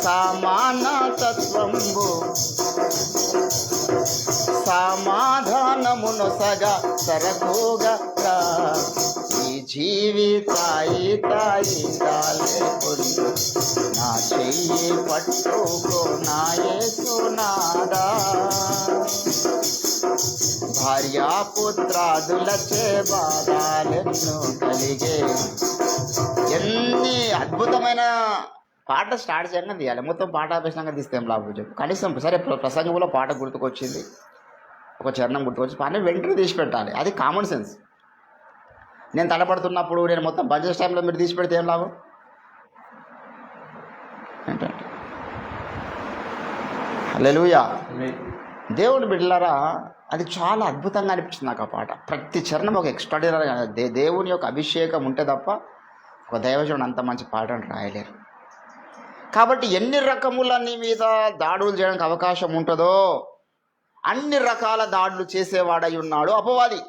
సమాన తత్వంబు సమాధానమును సగా సరకుగా ఈ జీవితాయి లేకుండా నా చెయ్యి పట్టుకో నా యేసునాదా, భార్యాపుత్రాదులచే బాధలెన్నో కలిగే. ఎన్ని అద్భుతమైన పాట స్టార్ట్ చేయగానే తీయాలి, మొత్తం పాట ఆపేసినాక తీస్తే ఏం లాభం చెప్పు. కనీసం సరే ప్రసంగంలో పాట గుర్తుకొచ్చింది, ఒక చరణం గుర్తుకొచ్చి పాట వెంటనే తీసి పెట్టాలి. అది కామన్ సెన్స్. నేను తడబడుతున్నప్పుడు నేను మొత్తం బడ్జెట్ టైంలో మీరు తీసి పెడితే ఏం లాభం ఏంటంటే. హల్లెలూయా. దేవుని బిడ్డలారా, అది చాలా అద్భుతంగా అనిపించింది నాకు ఆ పాట. ప్రతి చరణం ఒక ఎక్స్ట్రాడినరీగా, దేవుని యొక్క అభిషేకం ఉంటే తప్ప ఒక దైవజనుడు అంత మంచి పాటను రాయలేరు. కాబట్టి ఎన్ని రకముల నీ మీద దాడులు చేయడానికి అవకాశం ఉంటుందో అన్ని రకాల దాడులు చేసేవాడై ఉన్నాడు అపవాది.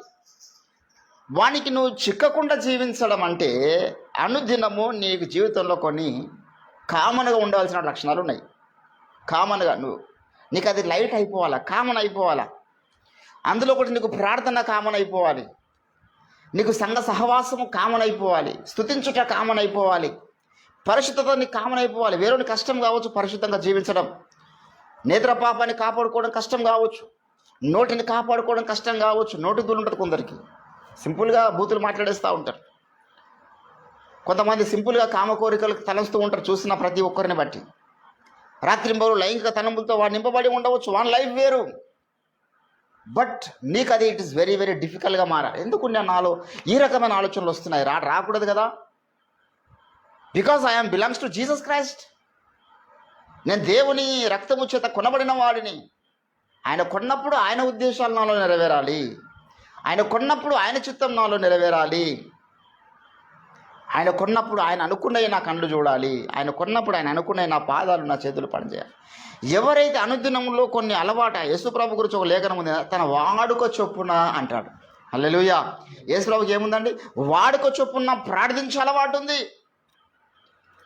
వానికి నువ్వు చిక్కకుండా జీవించడం అంటే అనుదినము నీకు జీవితంలో కొన్ని కామన్గా ఉండవలసిన లక్షణాలు ఉన్నాయి. కామన్గా నీకు అది లైట్ అయిపోవాలా, కామన్ అయిపోవాలా. అందులో ఒకటి నీకు ప్రార్థన కామన్ అయిపోవాలి, నీకు సంఘ సహవాసము కామన్ అయిపోవాలి, స్తుతించుట కామన్ అయిపోవాలి, పరిశుద్ధత నీకు కామన్ అయిపోవాలి. వేరేని కష్టం కావచ్చు పరిశుద్ధంగా జీవించడం, నేత్రపాపాన్ని కాపాడుకోవడం కష్టం కావచ్చు, నోటిని కాపాడుకోవడం కష్టం కావచ్చు. నోటి దూలు ఉంటుంది కొందరికి, సింపుల్గా బూతులు మాట్లాడేస్తూ ఉంటారు. కొంతమంది సింపుల్గా కామ కోరికలకు తలస్తూ ఉంటారు చూసిన ప్రతి ఒక్కరిని బట్టి. రాత్రింబరు లైంగిక తలంపులతో వాడు నింపబడి ఉండవచ్చు, వాడి లైఫ్ వేరు. బట్ నీకు అది ఇట్ ఈస్ వెరీ వెరీ డిఫికల్ట్గా మారాలి. ఎందుకు నాలో ఈ రకమైన ఆలోచనలు వస్తున్నాయి? రాకూడదు కదా. Because I'm belongs to Jesus Christ. నేను దేవుని రక్తము చేత కొనబడిన వాడిని. ఆయన కొన్నప్పుడు ఆయన ఉద్దేశాలు నాలో నెరవేరాలి, ఆయన కొన్నప్పుడు ఆయన చిత్తం నాలో నెరవేరాలి, ఆయన కొన్నప్పుడు ఆయన అనుకున్నవి నా కళ్ళు చూడాలి, ఆయన కొన్నప్పుడు ఆయన అనుకున్నవి నా పాదాలు నా చేతులు పనిచేయాలి. ఎవరైతే అనుదినంలో కొన్ని అలవాటు, యేసుప్రభు గురించి ఒక లేఖనం ఉంది, తన వాడుక చొప్పున అంటాడు. హల్లెలూయా. యేసుప్రభుకి ఏముందండి? వాడుక చొప్పున ప్రార్థించే అలవాటు ఉంది.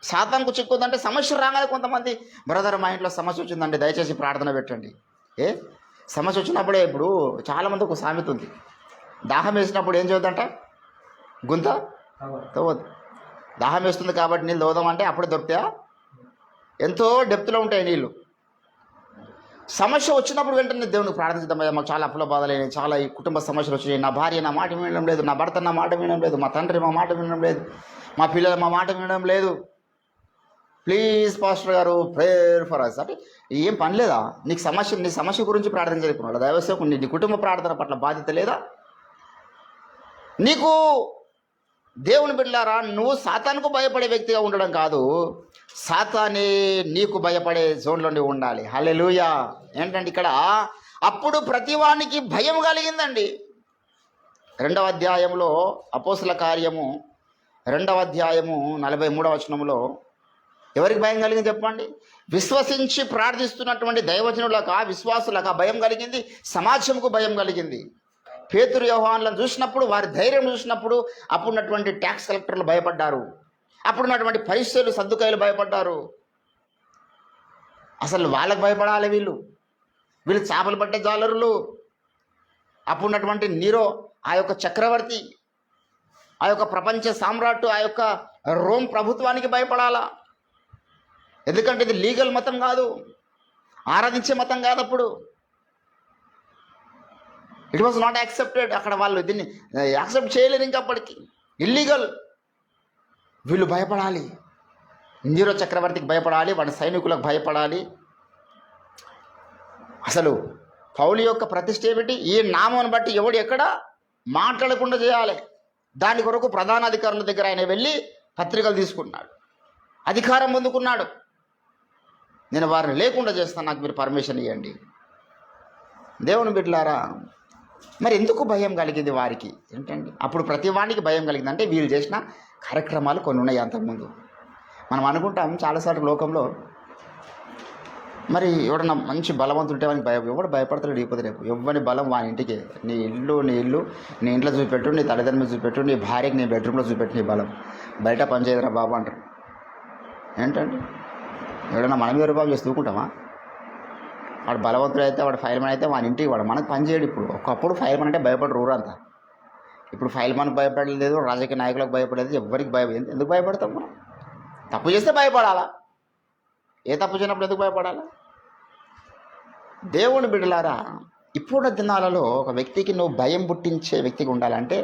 సాతానుకు చిక్కుందంటే సమస్య రాగానే కొంతమంది, బ్రదర్ మా ఇంట్లో సమస్య వచ్చిందండి దయచేసి ప్రార్థన పెట్టండి. సమస్య వచ్చినప్పుడే, ఇప్పుడు చాలామంది ఒక సామెత ఉంది, దాహం వేసినప్పుడు ఏం చేయొద్దంట, గుంత తవ్వద్దు. దాహం వేస్తుంది కాబట్టి నీళ్ళు తవ్వదామంటే అప్పుడే దొరుకుతాయా? ఎంతో డెప్త్లో ఉంటాయి నీళ్ళు. సమస్య వచ్చినప్పుడు వెంటనే దేవునికి ప్రార్థిద్దాం. మాకు చాలా అప్పుల బాధలేని, చాలా ఈ కుటుంబ సమస్యలు వచ్చినాయి, నా భార్య నా మాట వినడం లేదు, నా భర్త నా మాట వినడం లేదు, మా తండ్రి మా మాట వినడం లేదు, మా పిల్లలు మా మాట వినడం లేదు, ప్లీజ్ పాస్టర్ గారు ప్రేయర్ ఫర్ అస్. అంటే ఏం పని లేదా? నీ సమస్య గురించి ప్రార్థన చేయకున్నాడు దైవసేవకు. నీ కుటుంబ ప్రార్థన పట్ల బాధ్యత లేదా నీకు? దేవుని బిడ్డలారా, నువ్వు సాతానుకు భయపడే వ్యక్తిగా ఉండడం కాదు, సాతానే నీకు భయపడే జోన్లో నువ్వు ఉండాలి. హల్లెలూయా. ఏంటంటే ఇక్కడ అప్పుడు ప్రతివానికి భయం కలిగిందండి. 2వ అధ్యాయంలో అపోస్తుల కార్యము 2వ అధ్యాయము 43వ వచనంలో ఎవరికి భయం కలిగింది చెప్పండి? విశ్వసించి ప్రార్థిస్తున్నటువంటి దైవజనులకు, విశ్వాసులకు భయం కలిగింది, సమాజంకు భయం కలిగింది. పేతురు యోహానులను చూసినప్పుడు, వారి ధైర్యం చూసినప్పుడు అప్పుడున్నటువంటి ట్యాక్స్ కలెక్టర్లు భయపడ్డారు, అప్పుడున్నటువంటి పరిస్థితులు సద్దుకాయలు భయపడ్డారు. అసలు వాళ్ళకు భయపడాలి వీళ్ళు చేపలు పట్టే జాలరులు. అప్పుడున్నటువంటి నీరో, ఆ యొక్క చక్రవర్తి, ఆ యొక్క ప్రపంచ సామ్రాట్, ఆ యొక్క రోమ్ ప్రభుత్వానికి భయపడాలా? ఎందుకంటే ఇది లీగల్ మతం కాదు, ఆరాధించే మతం కాదు. అప్పుడు ఇట్ వాజ్ నాట్ యాక్సెప్టెడ్. అక్కడ వాళ్ళు దీన్ని యాక్సెప్ట్ చేయలేరు, ఇంకప్పటికి ఇల్లీగల్. వీళ్ళు భయపడాలి, నీరో చక్రవర్తికి భయపడాలి, వాడి సైనికులకు భయపడాలి. అసలు పౌలు యొక్క ప్రతిష్ట ఏమిటి? ఈ నామాన్ని బట్టి ఎవడు ఎక్కడ మాట్లాడకుండా చేయాలి. దాని కొరకు ప్రధాన అధికారుల దగ్గర ఆయన వెళ్ళి పత్రికలు తీసుకున్నాడు, అధికారం పొందుకున్నాడు. నేను వారిని లేకుండా చేస్తాను, నాకు మీరు పర్మిషన్ ఇవ్వండి. దేవుని బిడ్డలారా, మరి ఎందుకు భయం కలిగింది వారికి? ఏంటండి అప్పుడు ప్రతి వానికి భయం కలిగింది అంటే వీళ్ళు చేసిన కార్యక్రమాలు కొన్ని ఉన్నాయి అంతకుముందు. మనం అనుకుంటాం చాలాసార్లు లోకంలో, మరి ఎవడన్నా మంచి బలవంతుంటే వానికి ఎవడు భయపడతాడు లేకపోతే రేపు ఎవరి బలం వాని ఇంటికి. నీ ఇల్లు నీ ఇంట్లో చూపెట్టు, నీ తల్లిదండ్రులు చూపెట్టు, నీ భార్యకి నీ బెడ్రూమ్లో చూపెట్టు నీ బలం. బయట పని చేయదురా బాబు అంటారు. ఏంటండి ఎవడన్నా మన మీద రూపాయలు చేసి తూకుంటామా? వాడు బలవంతుడు అయితే, వాడు ఫైల్మన్ అయితే వాని ఇంటికి వాడు మనకు పని చేయడు. ఇప్పుడు ఒకప్పుడు ఫైల్మన్ అంటే భయపడరు ఊరంతా. ఇప్పుడు ఫైల్మన్కి భయపడలేదు, రాజకీయ నాయకులకు భయపడలేదు, ఎవరికి ఎందుకు భయపడతాం మనం? తప్పు చేస్తే భయపడాలా? ఏ తప్పు చేయనప్పుడు ఎందుకు భయపడాలా? దేవుని బిడ్డలారా, ఇప్పుడున్న దినాలలో ఒక వ్యక్తికి నువ్వు భయం పుట్టించే వ్యక్తిగా ఉండాలంటే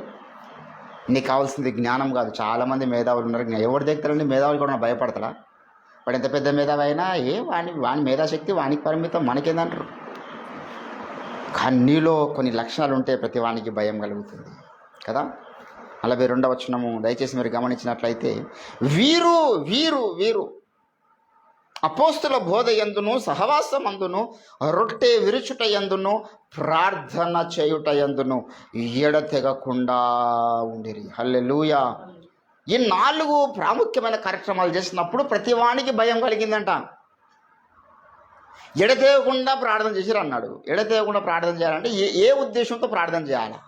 నీకు కావాల్సింది జ్ఞానం కాదు. చాలామంది మేధావులు ఉన్నారు, ఎవరి దగ్గరండి మేధావులు కూడా భయపడతారా? వాడు ఎంత పెద్ద మేధావి అయినా వాని మేధాశక్తి వానికి పరిమితం, మనకేందంటారు. కానీ నీలో కొన్ని లక్షణాలు ఉంటే ప్రతి వానికి భయం కలుగుతుంది కదా. 42వ వచనము దయచేసి మీరు గమనించినట్లయితే, వీరు వీరు వీరు అపోస్తుల బోధ యందును, సహవాసమందును, రొట్టె విరుచుట యందును, ప్రార్థన చేయుట యందును ఎడతెగకుండా ఉండిరి. హల్లెలూయా. ఈ 4 ప్రాముఖ్యమైన కార్యక్రమాలు చేసినప్పుడు ప్రతి వానికి భయం కలిగిందంట. ఎడతెగకుండా ప్రార్థన చేసిరు అన్నాడు. ఎడతెగకుండా ప్రార్థన చేయాలంటే ఏ ఉద్దేశంతో ప్రార్థన చేయాలా?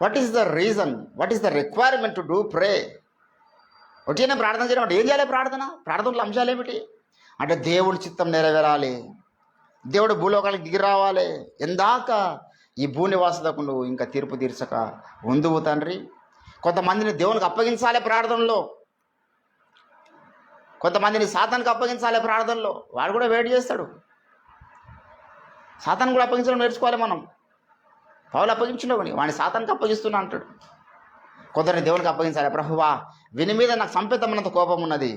What is the reason? What is the requirement to do pray? ఒకటినే ప్రార్థన చేయడం అంటే ఏం చేయాలి? ప్రార్థనలో అంశాలు ఏమిటి అంటే దేవుడి చిత్తం నెరవేరాలి, దేవుడు భూలోకానికి దిగి రావాలి. ఎందాక ఈ భూనివాసకు నువ్వు ఇంకా తీర్పు తీర్చక ఉందువు తండ్రి. కొంతమందిని దేవునికి అప్పగించాలి ప్రార్థనలో, కొంతమందిని సాతానికి అప్పగించాలి ప్రార్థనలో. వాడు కూడా వెయిట్ చేస్తాడు. సాతాను కూడా అప్పగించడం నేర్చుకోవాలి మనం. పౌలు అప్పగించినవని వాడిని సాతానికి అప్పగిస్తున్నా అంటాడు. కొందరిని దేవునికి అప్పగించాలి. ప్రభువా, విని మీద నాకు సంపేతమైనంత కోపం ఉన్నది,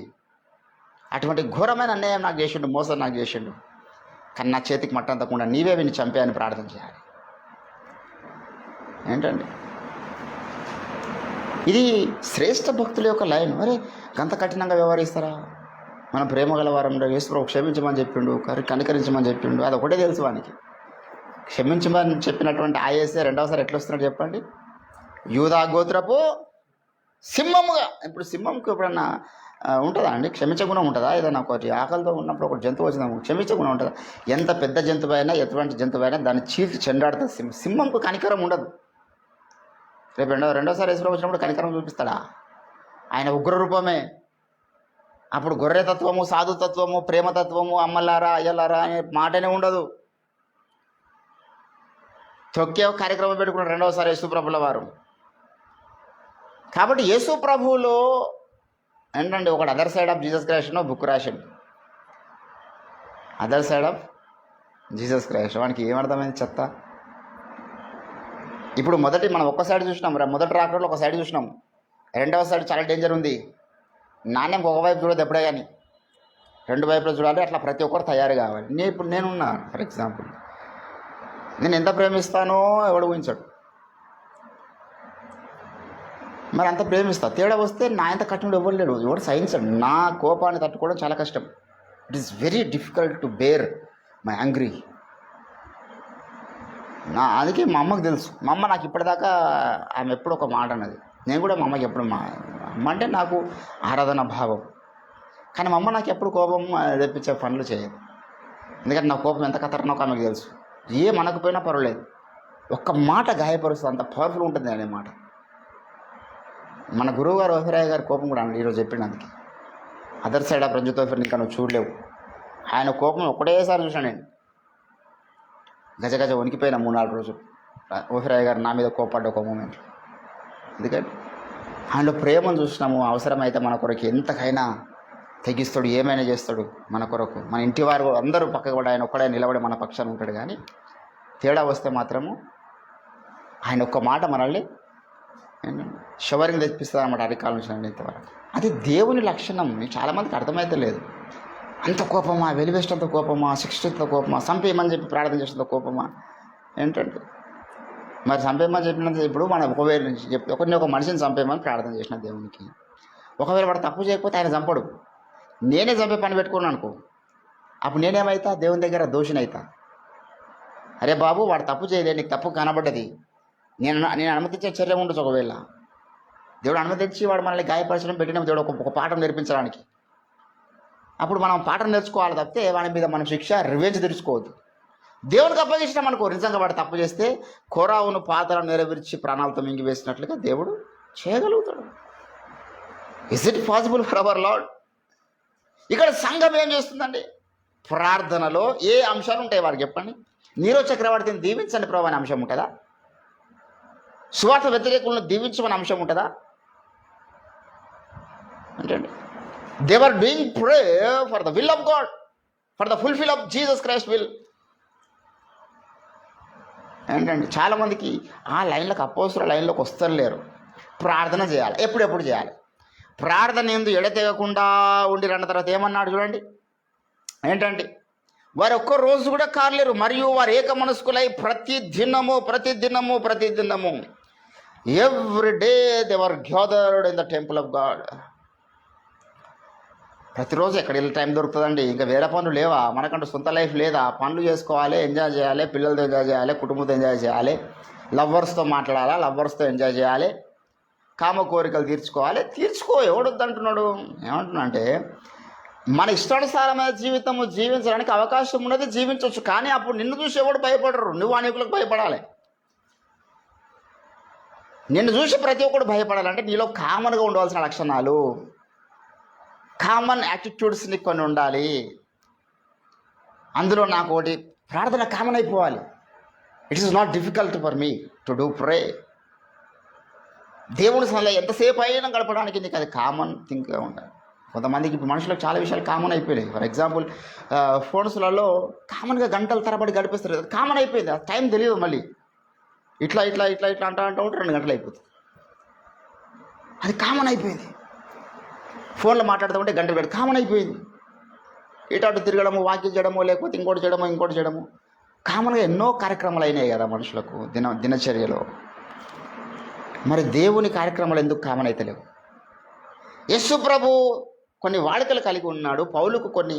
అటువంటి ఘోరమైన అన్యాయం నాకు చేసిండు, మోసం నాకు చేసిండు, కానీ నా చేతికి మట్టంతకుండా నీవే విని చంపేయని ప్రార్థన చేయాలి. ఏంటండి ఇది శ్రేష్ఠ భక్తుల యొక్క లైన్. మరి గంత కఠినంగా వ్యవహరిస్తారా? మనం ప్రేమ గలవారంలో యేసుప్రభు క్షమించమని చెప్పిండు, కనికరించమని చెప్పిండు, అది ఒకటే తెలుసు వానికి. క్షమించమని చెప్పినటువంటి ఆయేసే రెండవసారి ఎట్లా వస్తున్నాడు చెప్పండి? యూదా గోత్రపు సింహముగా. ఇప్పుడు సింహంకు ఎప్పుడన్నా ఉంటుందా అండి క్షమించకుండా ఉంటుందా? ఏదైనా ఒకటి ఆకలితో ఉన్నప్పుడు ఒక జంతువు వచ్చిందా క్షమించకుండా ఉంటుందా? ఎంత పెద్ద జంతువు అయినా, ఎటువంటి జంతువు అయినా దాన్ని చీల్చి చెండాడుతుంది. సింహంకు కనికరం ఉండదు. రేపు రెండోసారి యేసుప్రభు వచ్చినప్పుడు కనికరం చూపిస్తాడా? ఆయన ఉగ్రరూపమే. అప్పుడు గొర్రెతత్వము, సాధుతత్వము, ప్రేమతత్వము, అమ్మలారా అయ్యలారా అనే మాటనే ఉండదు. తొక్కే కార్యక్రమం పెట్టుకున్న రెండవసారి యేసుప్రభుల వారు. కాబట్టి యేసుప్రభువులో ఏంటంటే ఒకటి other side of Jesus Christ book రాసిండు. Other side of Jesus Christ వానికి ఏమర్థమైంది చెత్త. ఇప్పుడు మనం ఒక్క సైడ్ చూసినాం, మొదటి రాకడలో ఒక సైడ్ చూసినాం, రెండవ సైడ్ చాలా డేంజర్ ఉంది. నాణ్యం ఒకవైపు చూడదు ఎప్పుడే కానీ. రెండు వైపులా చూడాలి. అట్లా ప్రతి ఒక్కరు తయారు కావాలి. ఇప్పుడు నేనున్నా, ఫర్ ఎగ్జాంపుల్, నేను ఎంత ప్రేమిస్తానో ఎవడు ఊహించాడు. మరి అంత ప్రేమిస్తా, తేడా వస్తే నా ఎంత కఠినుడు ఎవరు లేడు, ఎవడు సహించాడు. నా కోపాన్ని తట్టుకోవడం చాలా కష్టం. It is very difficult to bear my angry. అందుకే మా అమ్మకు తెలుసు. మా అమ్మ నాకు ఇప్పటిదాకా ఆమె ఎప్పుడు ఒక మాట అన్నది. నేను కూడా మా అమ్మకి ఎప్పుడు అమ్మ అంటే నాకు ఆరాధన భావం. కానీ మా అమ్మ నాకు ఎప్పుడు కోపం తెప్పించే పనులు చేయదు. ఎందుకంటే నా కోపం ఎంత ఖతర్నాకో ఆమెకు తెలుసు. ఏ మనకపోయినా పర్వాలేదు, ఒక్క మాట గాయపరుస్తుంది, అంత పవర్ఫుల్ ఉంటుంది అనే మాట. మన గురువు గారు ఓఫిరాయ్ గారి కోపం కూడా అన్నాడు ఈరోజు చెప్పిండు. అందుకే అదర్ సైడ్ ఆఫ్ రంజిత్ ఓఫిర్ ఇంకా నువ్వు చూడలేవు. ఆయన కోపం ఒకటేసారి చూసాను నేను. గజ గజ వణికిపోయిన 3-4 రోజులు ఓఫిరాయ్ గారు నా మీద కోపడ్డ ఒక మూమెంట్. ఎందుకంటే ఆయనలో ప్రేమను చూసినాము. అవసరమైతే మన కొరకు ఎంతకైనా తెగిస్తాడు, ఏమైనా చేస్తాడు మన కొరకు. మన ఇంటి వారు అందరూ పక్కకు పడి ఆయన ఒక్కడే నిలబడి మన పక్షాన ఉంటాడు. కానీ తేడా వస్తే మాత్రము ఆయన ఒక్క మాట మనల్ని షవరింగ్ తెప్పిస్తుంది అన్నమాట. అరికాల నుంచి ఇంతవరకు అది దేవుని లక్షణం. చాలామందికి అర్థమైతే లేదు. అంత కోపమా, వెలివేస్టంత కోపమా, శిక్షితంత కోపమా, చంపేయమని చెప్పి ప్రార్థన చేసేంత కోపమా ఏంటంటే, మరి చంపేయమని చెప్పినంత ఇప్పుడు మనం ఒకవేళ నుంచి చెప్పి ఒక మనిషిని చంపేయమని ప్రార్థన చేసిన దేవునికి, ఒకవేళ వాడు తప్పు చేయకపోతే ఆయన చంపడు. నేనే చంపే పని పెట్టుకున్నాను అనుకో, అప్పుడు నేనేమైతా దేవుని దగ్గర దోషిని అవుతా. అరే బాబు వాడు తప్పు చేయలేదు, నీకు తప్పు కనబడ్డది, నేను అనుమతించే చర్య ఉండొచ్చు. ఒకవేళ దేవుడు అనుమతించి వాడు మనల్ని గాయపరచడం పెట్టిన దేవుడు ఒక పాఠం నేర్పించడానికి, అప్పుడు మనం పాఠం నేర్చుకోవాలి తప్పితే వాడి మీద మనం శిక్ష రివెంజ్ తెరుచుకోవద్దు. దేవునికి అప్పగించినాం అనుకో, నిజంగా వాడు తప్పు చేస్తే కోరావును పాత్రను నెరవేర్చి ప్రాణాలతో మింగి వేసినట్లుగా దేవుడు చేయగలుగుతాడు. Is it possible for our Lord? ఇక్కడ సంఘం ఏం చేస్తుందండి? ప్రార్థనలో ఏ అంశాలు ఉంటాయి వారికి చెప్పండి. నీరో చక్రవర్తిని దీవించండి ప్రభు అనే అంశం ఉంటుందా? సువార్త వ్యతిరేకులను దీవించమని అంశం ఉంటుందా? అంటే they are doing pray for the will of God, for the fulfil of Jesus Christ will. ఏంటండి చాలామందికి ఆ లైన్లకు అపోస్తుల లైన్లోకి వస్తలేరు. ప్రార్థన చేయాలి, ఎప్పుడెప్పుడు చేయాలి. ప్రార్థన ఎందు ఎడతెగకుండా ఉండిరన్న తర్వాత ఏమన్నాడు చూడండి. ఏంటంటే వారు ఒక్క రోజు కూడా కారలేరు, మరియు వారు ఏక మనస్కులై ప్రతి దినము every day they were gathered in the temple of God. ప్రతిరోజు ఎక్కడ వెళ్ళి టైం దొరుకుతుందండి? ఇంకా వేరే పనులు లేవా? మనకంటూ సొంత లైఫ్ లేదా? పనులు చేసుకోవాలి, ఎంజాయ్ చేయాలి, పిల్లలతో ఎంజాయ్ చేయాలి, కుటుంబంతో ఎంజాయ్ చేయాలి, లవ్వర్స్తో మాట్లాడాలి, లవ్వర్స్తో ఎంజాయ్ చేయాలి, కామ కోరికలు తీర్చుకో. ఎవడొద్దంటున్నాడు? ఏమంటున్నా అంటే మన ఇష్టానుసారమైన జీవితము జీవించడానికి అవకాశం ఉన్నది, జీవించవచ్చు. కానీ అప్పుడు నిన్ను చూసి ఎవడు భయపడరు, నువ్వు అనేకులకు భయపడాలి. నిన్ను చూసి ప్రతి ఒక్కడు భయపడాలంటే నీలో కామన్గా ఉండవలసిన లక్షణాలు, కామన్ యాటిట్యూడ్స్ని కొన్ని ఉండాలి. అందులో నాకు ఒకటి ప్రార్థన కామన్ అయిపోవాలి. It is not difficult for me to do ప్రే. దేవుని సన్నిధిలో ఎంతసేపు అయినా గడపడానికి నీకు అది కామన్ థింగ్గా ఉండాలి. కొంతమందికి ఇప్పుడు మనుషులకు చాలా విషయాలు కామన్ అయిపోయినాయి. ఫర్ ఎగ్జాంపుల్ ఫోన్స్లలో కామన్గా గంటల తరబడి గడిపిస్తారు. కామన్ అయిపోయింది, ఆ టైం తెలియదు. మళ్ళీ ఇట్లా అంటూ ఉంటే 2 గంటలు అయిపోతుంది. అది కామన్ అయిపోయింది. ఫోన్లో మాట్లాడుతూ ఉంటే గంటలు పెట్టి కామన్ అయిపోయింది. ఇటు తిరగడము, వాకింగ్ చేయడము, లేకపోతే ఇంకోటి చేయడము కామన్గా ఎన్నో కార్యక్రమాలు అయినాయి కదా మనుషులకు దినచర్యలో. మరి దేవుని కార్యక్రమాలు ఎందుకు కామన్ అయితే లేవు? యేసు ప్రభు కొన్ని వాడుకలు కలిగి ఉన్నాడు. పౌలుకు కొన్ని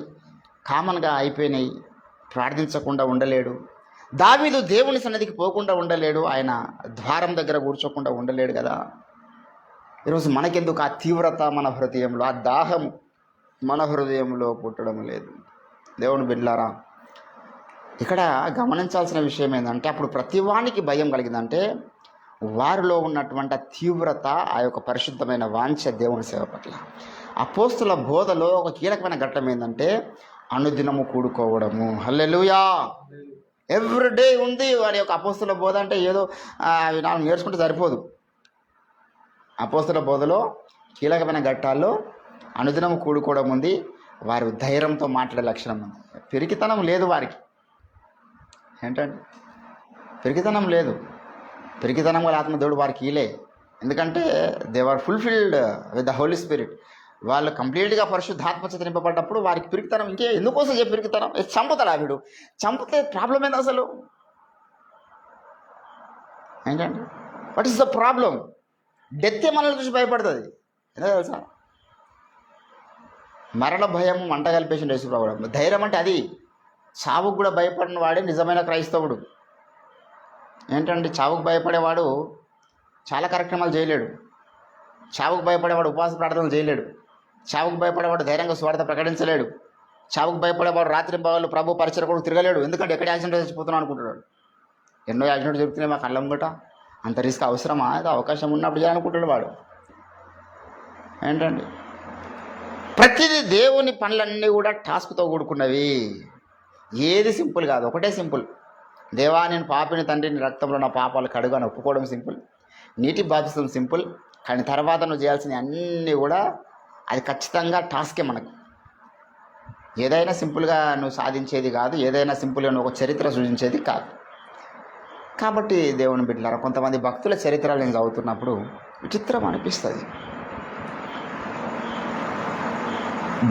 కామన్గా అయిపోయినాయి. ప్రార్థించకుండా ఉండలేడు. దావీదు దేవుని సన్నిధికి పోకుండా ఉండలేడు. ఆయన ద్వారం దగ్గర కూర్చోకుండా ఉండలేడు కదా. ఈరోజు మనకెందుకు ఆ తీవ్రత మన హృదయంలో, ఆ దాహము మన హృదయంలో పుట్టడం లేదు? దేవుని బిడ్డలారా, ఇక్కడ గమనించాల్సిన విషయం ఏంటంటే, అప్పుడు ప్రతి వానికి భయం కలిగిందంటే వారిలో ఉన్నటువంటి తీవ్రత, ఆ యొక్క పరిశుద్ధమైన వాంఛ దేవుని సేవ పట్ల. అపోస్తుల బోధలో ఒక కీలకమైన ఘట్టం ఏంటంటే అనుదినము కూడుకోవడము. హల్లెలూయా! ఎవ్రీడే ఉంది వారి యొక్క అపోస్తుల బోధ. అంటే ఏదో అవి నాకు నేర్చుకుంటే సరిపోదు. అపోస్తుల బోధలో కీలకమైన ఘట్టాల్లో అనుదినము కూడుకోవడం ఉంది. వారి ధైర్యంతో మాట్లాడే లక్షణం ఉంది. పిరికితనం లేదు వారికి. ఏంటంటే పిరికితనం లేదు. పిరికితనం గల ఆత్మ దేవుడు వారికి ఇలే. ఎందుకంటే they are fulfilled with the Holy Spirit. వాళ్ళు కంప్లీట్గా పరిశుద్ధాత్మచేత నింపబడ్డప్పుడు వారికి పిరికితనం ఇంకే ఎందుకోసం చెప్పి పిరికితనం చంపుతాడు వీడు. చంపితే ప్రాబ్లం ఏంది అసలు? ఏంటండి what is the problem? Death మనల్ని చూసి భయపడుతుంది. ఎందుకు తెలుసా? మరణ భయం మంట కలిపేసి యేసుప్రభువు. ధైర్యం అంటే అది. చావుకు కూడా భయపడిన వాడే నిజమైన క్రైస్తవుడు. ఏంటంటే చావుకు భయపడేవాడు చాలా కార్యక్రమాలు చేయలేడు. చావుకు భయపడేవాడు ఉపవాస ప్రార్థనలు చేయలేడు. చావుకు భయపడేవాడు ధైర్యంగా స్వార్థ ప్రకటించలేడు. చావుకు భయపడేవాడు రాత్రి పగలు ప్రభు పరిచయ కూడా తిరగలేడు. ఎందుకంటే ఎక్కడ యాక్సిడెంట్ చచ్చిపోతున్నాను అనుకుంటున్నాడు. ఎన్నో యాక్సిడెంట్ జరుగుతున్నాయి మా కళ్ళం గట. అంత రిస్క్ అవసరమా? అది అవకాశం ఉన్నప్పుడు చేయాలనుకుంటాడు వాడు. ఏంటండి ప్రతిదీ దేవుని పనులన్నీ కూడా టాస్క్తో కూడుకున్నవి. ఏది సింపుల్ కాదు. ఒకటే సింపుల్, దేవా నేను పాపిని తండ్రి నీ రక్తంలో నా పాపాలు కడుగు అని ఒప్పుకోవడం సింపుల్. నీటి బాధిస్తుంది సింపుల్. కానీ తర్వాత నువ్వు చేయాల్సిన అన్నీ కూడా అది ఖచ్చితంగా టాస్కే. మనకు ఏదైనా సింపుల్గా నువ్వు సాధించేది కాదు. ఏదైనా సింపుల్గా నువ్వు ఒక చరిత్ర సృజించేది కాదు. కాబట్టి దేవుని బిడ్డలారా, కొంతమంది భక్తుల చరిత్రలు నేను చదువుతున్నప్పుడు విచిత్రం అనిపిస్తుంది.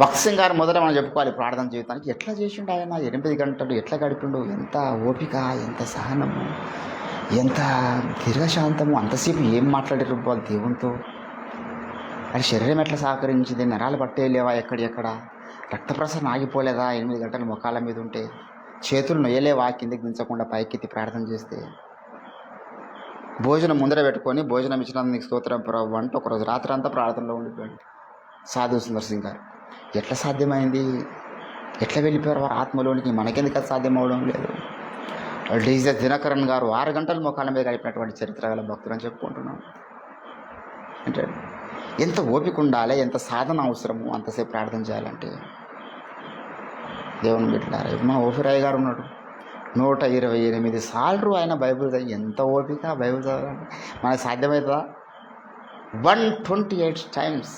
భక్త్ సింగ్ గారు మొదట మనం చెప్పుకోవాలి ప్రార్థన జీవితానికి. ఎట్లా చేసిండు ఆయన? 8 గంటలు ఎట్లా గడిపిండు? ఎంత ఓపిక, ఎంత సహనము, ఎంత దీర్ఘశాంతము. అంతసేపు ఏం మాట్లాడారు వాళ్ళు దేవునితో? అది శరీరం ఎట్లా సహకరించింది? నరాలు పట్టేయలేవా? ఎక్కడ రక్త ప్రసరణ ఆగిపోలేదా? 8 గంటలు మొఖాల మీద ఉంటే చేతులు నొయ్యలేవా కిందకి దించకుండా పైకెత్తి ప్రార్థన చేస్తే? భోజనం ముందర పెట్టుకొని భోజనం ఇచ్చినందుకు స్తోత్రం ప్రభు అంటూ ఒకరోజు రాత్రి అంతా ప్రార్థనలో ఉండిపోయాడు సాధు సుందర్ సింగ్ గారు. ఎట్లా సాధ్యమైంది? ఎట్లా వెళ్ళిపోయారు వారు ఆత్మలోనికి? మనకెందుకు అది సాధ్యం అవడం లేదు? డీజే దినకరన్ గారు 6 గంటలు మొఖాల మీద గడిపినటువంటి చరిత్ర గల భక్తులు అని చెప్పుకుంటున్నాం. అంటే ఎంత ఓపిక ఉండాలి, ఎంత సాధన అవసరము అంతసేపు ప్రార్థన చేయాలంటే. దేవుని బిడ్డలారా, మా ఓఫిరాయ్ గారు ఉన్నాడు, 128 సార్లు ఆయన బైబిల్ చదివి. ఎంత ఓపిక బైబిల్ చదవాలంటే మనకు సాధ్యమవుతుందా? 128 times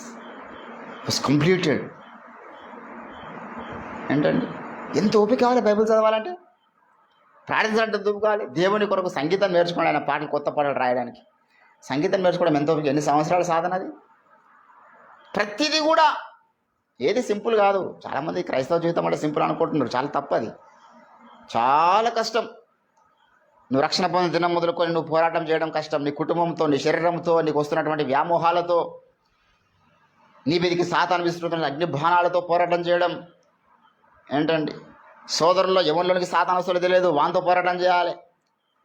వాస్ కంప్లీటెడ్. ఏంటండి ఎంత ఓపిక కావాలి బైబిల్ చదవాలంటే? ప్రార్థించాలంటే ఎందుకు కావాలి? దేవుని కొరకు సంగీతం నేర్చుకోండి. ఆయన పాటలు, కొత్త పాటలు రాయడానికి సంగీతం నేర్చుకోవడం ఎంత ఓపిక? ఎన్ని సంవత్సరాల సాధన అది? ప్రతిదీ కూడా ఏది సింపుల్ కాదు. చాలామంది క్రైస్తవ జీవితం అంటే సింపుల్ అనుకుంటున్నారు. చాలా తప్పది. చాలా కష్టం. నువ్వు రక్షణ పొందిన దినం మొదలుకొని నువ్వు పోరాటం చేయడం కష్టం. నీ కుటుంబంతో, నీ శరీరంతో, నీకు వస్తున్నటువంటి వ్యామోహాలతో, నీ మీదికి సాతాను విస్తృతమైన అగ్ని బాణాలతో పోరాటం చేయడం. ఏంటండి సోదరుల్లో ఎవరిలోనికి సాతాను వస్తుందో తెలియదు, వాంతో పోరాటం చేయాలి.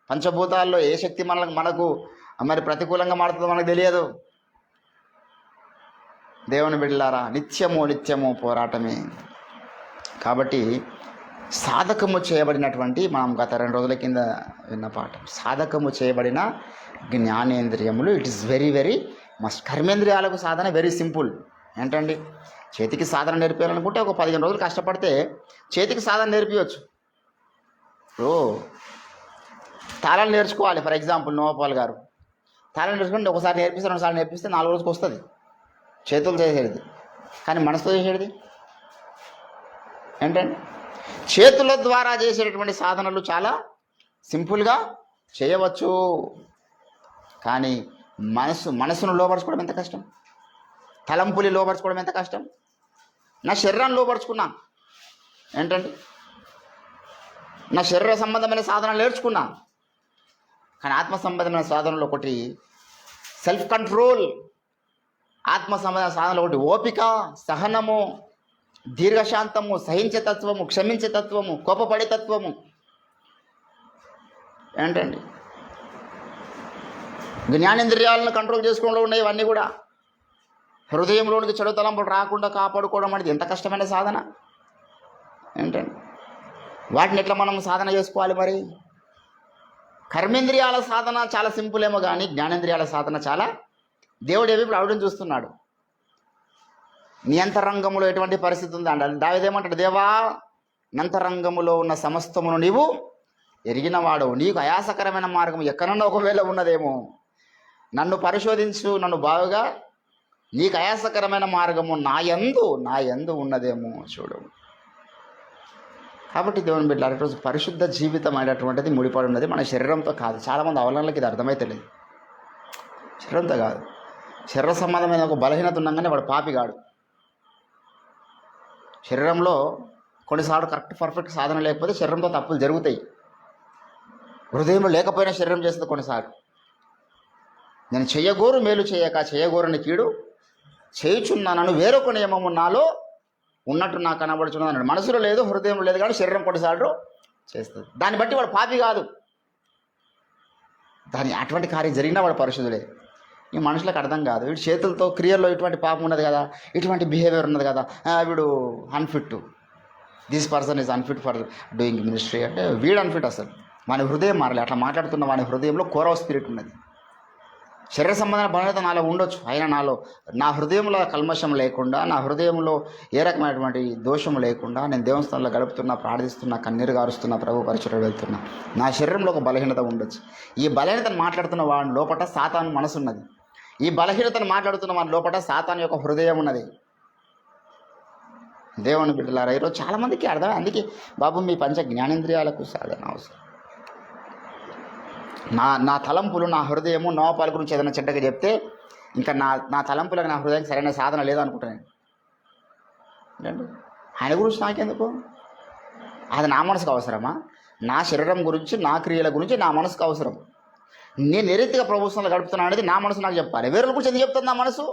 పంచభూతాల్లో ఏ శక్తి మనకు మరి ప్రతికూలంగా మారుతుందో మనకు తెలియదు. దేవుని బిడ్డలారా, నిత్యము పోరాటమే. కాబట్టి సాధకము చేయబడినటువంటి, మనం గత 2 రోజుల కింద విన్న పాఠం, సాధకము చేయబడిన జ్ఞానేంద్రియములు it is very very must. కర్మేంద్రియాలకు సాధన వెరీ సింపుల్. ఏంటండి చేతికి సాధన నేర్పించాలనుకుంటే ఒక 15 రోజులు కష్టపడితే చేతికి సాధన నేర్పించవచ్చు. ఇప్పుడు తాళాలు నేర్చుకోవాలి. ఫర్ ఎగ్జాంపుల్ నోపాల్ గారు తాళాలు నేర్చుకుంటే ఒకసారి నేర్పిస్తే 2 సార్లు నేర్పిస్తే 4 రోజులకు వస్తుంది చేతులు చేసేది. కానీ మనసుతో చేసేది ఏంటండి చేతుల ద్వారా చేసేటటువంటి సాధనలు చాలా సింపుల్గా చేయవచ్చు. కానీ మనసును లోపరుచుకోవడం ఎంత కష్టం? తలంపులి లోపరుచుకోవడం ఎంత కష్టం? నా శరీరాన్ని లోపరుచుకున్నా. ఏంటండి నా శరీర సంబంధమైన సాధనలు నేర్చుకున్నా. కానీ ఆత్మ సంబంధమైన సాధనలు ఒకటి సెల్ఫ్ కంట్రోల్, ఆత్మ సంబంధమైన సాధనలు ఒకటి ఓపిక, సహనము, దీర్ఘశాంతము, సహించే తత్వము, క్షమించే తత్వము, కోపపడే తత్వము. ఏంటండి జ్ఞానేంద్రియాలను కంట్రోల్ చేసుకోవడంలో ఉన్నాయి ఇవన్నీ కూడా. హృదయంలోనికి చెడు తలంపులు రాకుండా కాపాడుకోవడం అనేది ఎంత కష్టమైన సాధన. ఏంటండి వాటిని ఎట్లా మనం సాధన చేసుకోవాలి? మరి కర్మేంద్రియాల సాధన చాలా సింపుల్ ఏమో కానీ జ్ఞానేంద్రియాల సాధన చాలా, దేవుడు ఇప్పుడు ఆవిడని చూస్తున్నాడు. నీ అంతరంగంలో ఎటువంటి పరిస్థితి ఉంది అంట. దావీదేమంటాడు, దేవా నంతరంగములో ఉన్న సమస్తమును నీవు ఎరిగినవాడు, నీకు ఆయాసకరమైన మార్గం ఎక్కడన్నా ఒకవేళ ఉన్నదేమో నన్ను పరిశోధించు, నన్ను బాగుగా, నీకు ఆయాసకరమైన మార్గము నా యందు ఉన్నదేమో చూడు. కాబట్టి దేవుని బిడ్డలారా, ఈరోజు పరిశుద్ధ జీవితం అనేటువంటిది ముడిపడి ఉన్నది మన శరీరంతో కాదు. చాలామంది అవలంబనలకు ఇది అర్థమైతలేదు. శరీరంతో కాదు, శరీర సంబంధమైన ఒక బలహీనత ఉండగానే వాడు పాపిగాడు. శరీరంలో కొన్నిసార్లు కరెక్ట్ పర్ఫెక్ట్ సాధన లేకపోతే శరీరంతో తప్పులు జరుగుతాయి. హృదయంలో లేకపోయినా శరీరం చేస్తుంది కొన్నిసార్లు. నేను చెయ్యగోరు మేలు చేయక చేయగోరని కీడు చేయుచున్నానను వేరొక నియమము నాలో ఉన్నట్టు నాకు కనబడుచున్నది అన్నాడు. మనసులో లేదు, హృదయంలో లేదు, కానీ శరీరం కొన్నిసార్లు చేస్తుంది. దాన్ని బట్టి వాడు పాపి కాదు. అటువంటి కార్యం జరిగినా వాడు పరిశుద్ధులే. ఈ మనుషులకు అర్థం కాదు. వీడు చేతులతో క్రియల్లో ఇటువంటి పాపం ఉన్నది కదా, ఇటువంటి బిహేవియర్ ఉన్నది కదా, వీడు unfit, this person is unfit for doing ministry అంటే వీడు అన్ఫిట్. అసలు వాని హృదయం మారలే. అట్లా మాట్లాడుతున్న వాని హృదయంలో కోరవ స్పిరిట్ ఉన్నది. శరీర సంబంధమైన బలహీనత నాలో ఉండొచ్చు, అయినా నా హృదయంలో కల్మషం లేకుండా, నా హృదయంలో ఏ రకమైనటువంటి దోషం లేకుండా నేను దేవస్థానంలో గడుపుతున్నా, ప్రార్థిస్తున్నా, కన్నీరు గారుస్తున్నా, ప్రభు పరిచయం వెళ్తున్నా, నా శరీరంలో ఒక బలహీనత ఉండొచ్చు. ఈ బలహీనతను మాట్లాడుతున్న వాడి లోపల సాతాను మనసు ఉన్నది. ఈ బలహీనతను మాట్లాడుతున్న వాడి లోపల సాతాను యొక్క హృదయం ఉన్నది. దేవుని బిడ్డలారా, ఈరోజు చాలామందికి అర్థం. అందుకే బాబు మీ పంచ జ్ఞానేంద్రియాలకు సాధన అవసరం. నా తలంపులు, నా హృదయము, నోపాల గురించి ఏదైనా చెడ్డగా చెప్తే ఇంకా నా తలంపులకు, నా హృదయానికి సరైన సాధన లేదు అనుకుంటాను. ఏంటండి ఆయన గురించి నాకెందుకు? అది నా మనసుకు అవసరమా? నా శరీరం గురించి, నా క్రియల గురించి నా మనసుకు అవసరం. నేను ఏ రీతిగా ప్రభుత్వంలో గడుపుతున్నాను అనేది నా మనసు నాకు చెప్పాలి. వేరే గురించి ఎందుకు చెప్తుంది నా మనసు?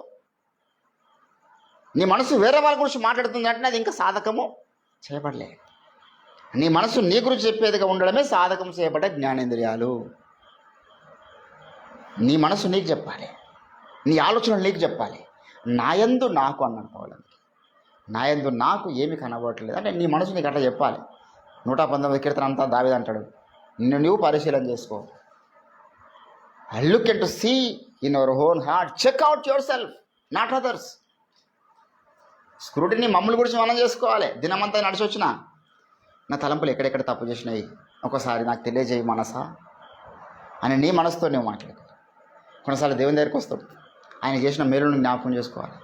నీ మనసు వేరే వాళ్ళ గురించి మాట్లాడుతుంది అంటే అది ఇంకా సాధకము చేయబడలే. నీ మనసు నీ గురించి చెప్పేదిగా ఉండడమే సాధకం చేయబడ్డ జ్ఞానేంద్రియాలు. నీ మనసు నీకు చెప్పాలి, నీ ఆలోచనలు నీకు చెప్పాలి. నాయందు నాకు అన్నాడు పౌలు. నాయందు నాకు ఏమి కనబడట్లేదు అంటే నీ మనసు నీకు అట్లా చెప్పాలి. 119 కీర్తన అంతా దావీదు అంటాడు, నిన్ను నువ్వు పరిశీలన చేసుకో. I look and to see in our own heart. Check out yourself, not others. Scrutiny మమ్మల్ని గురించి మనం చేసుకోవాలి. దినమంతా నడిచి వచ్చిన నా తలంపులు ఎక్కడెక్కడ తప్పు చేసినాయి ఒకసారి నాకు తెలియజేయి మనసా అని నీ మనసుతో నువ్వు మాట్లాడు. కొన్నిసార్లు దేవుని దగ్గరికి వస్తాడు, ఆయన చేసిన మేలును జ్ఞాపకం చేసుకోవాలి.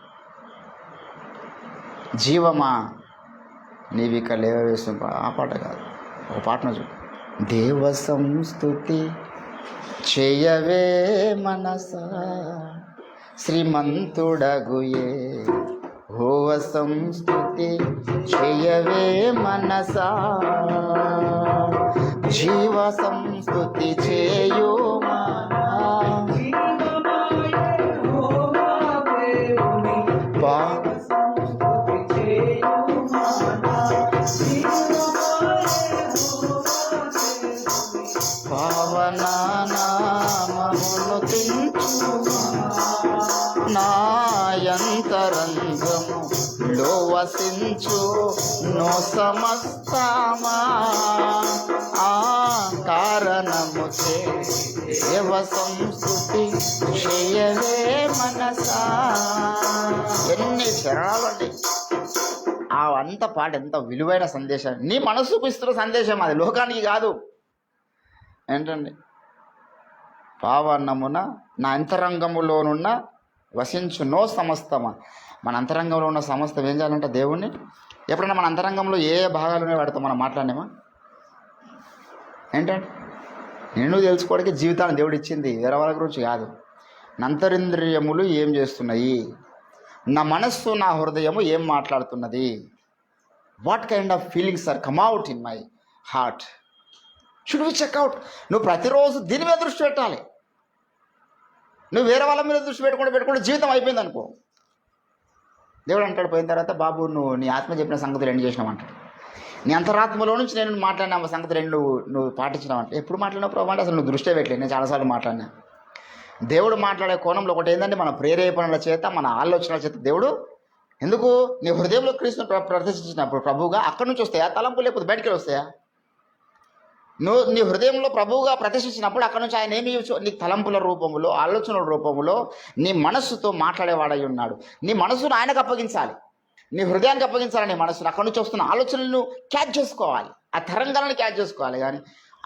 జీవమా నీవిక లేవవేసు ఆ పాట కాదు, ఒక పాటను చూడు. దేవ సంస్తుతి చేయవే మనసా శ్రీమంతుడగుయే హోవ సంస్తుతి చేయవే మనసా జీవ సంస్తుతి చేయో పావనామమును తించు నాయంతరంగములో వసించు నో సమస్తమా ఆ కారణము దేవ సంస్తుతి చేయవే మనసా. ఎన్ని శరణాలు అండి. ఆ అంత పాట ఎంత విలువైన సందేశం. నీ మనసుకు ఇస్తున్న సందేశం అది, లోకానికి కాదు. ఏంటండి? పావన్నమున నా అంతరంగములోనున్న వసించు నో సమస్తమా. మన అంతరంగంలో ఉన్న సమస్తం ఏం చేయాలంటే దేవుణ్ణి ఎప్పుడైనా మన అంతరంగంలో ఏ భాగాలునే వాడితో మనం మాట్లాడినామా? ఏంటంటే నిన్ను తెలుసుకోవడానికి జీవితాన్ని దేవుడు ఇచ్చింది, వేరే వాళ్ళ గురించి కాదు. నా అంతరింద్రియములు ఏం చేస్తున్నాయి, నా మనస్సు, నా హృదయము ఏం మాట్లాడుతున్నది, what kind of feelings are come out in my heart, should we check out. నువ్వు ప్రతిరోజు దీని మీద దృష్టి పెట్టాలి. నువ్వు వేరే వాళ్ళ మీద దృష్టి పెట్టుకుంటే జీవితం అయిపోయింది అనుకో. దేవుడు అంటాడు పోయిన తర్వాత, బాబు నువ్వు నీ ఆత్మ చెప్పిన సంగతులు ఎండ్ చేసినావు అంటాడు. నీ అంతరాత్మలో నుంచి నేను మాట్లాడిన సంగతి రెండు నువ్వు పాటించినావు అంటే, ఎప్పుడు మాట్లాడినా ప్రభు అంటే అసలు నువ్వు దృష్టి పెట్టలేదు. నేను చాలాసార్లు మాట్లాడినా. దేవుడు మాట్లాడే కోణంలో ఒకటి ఏంటంటే మన ప్రేరేపణల చేత, మన ఆలోచనల చేత దేవుడు ఎందుకు నీ హృదయంలో క్రీస్తుని ప్రదర్శించినప్పుడు ప్రభువుగా అక్కడి నుంచి వస్తాయా తలంపులు, లేకపోతే బయటికి వస్తాయా? నువ్వు నీ హృదయంలో ప్రభువుగా ప్రదర్శించినప్పుడు అక్కడ నుంచి ఆయన ఏమి నీ తలంపుల రూపంలో, ఆలోచనల రూపంలో నీ మనస్సుతో మాట్లాడేవాడై ఉన్నాడు. నీ మనసును ఆయనకు అప్పగించాలి, నీ హృదయానికి అప్పగించాలి. నీ మనసును అక్కడి నుంచి వస్తున్న ఆలోచనలను క్యాచ్ చేసుకోవాలి, ఆ తరంగాలను క్యాచ్ చేసుకోవాలి. కానీ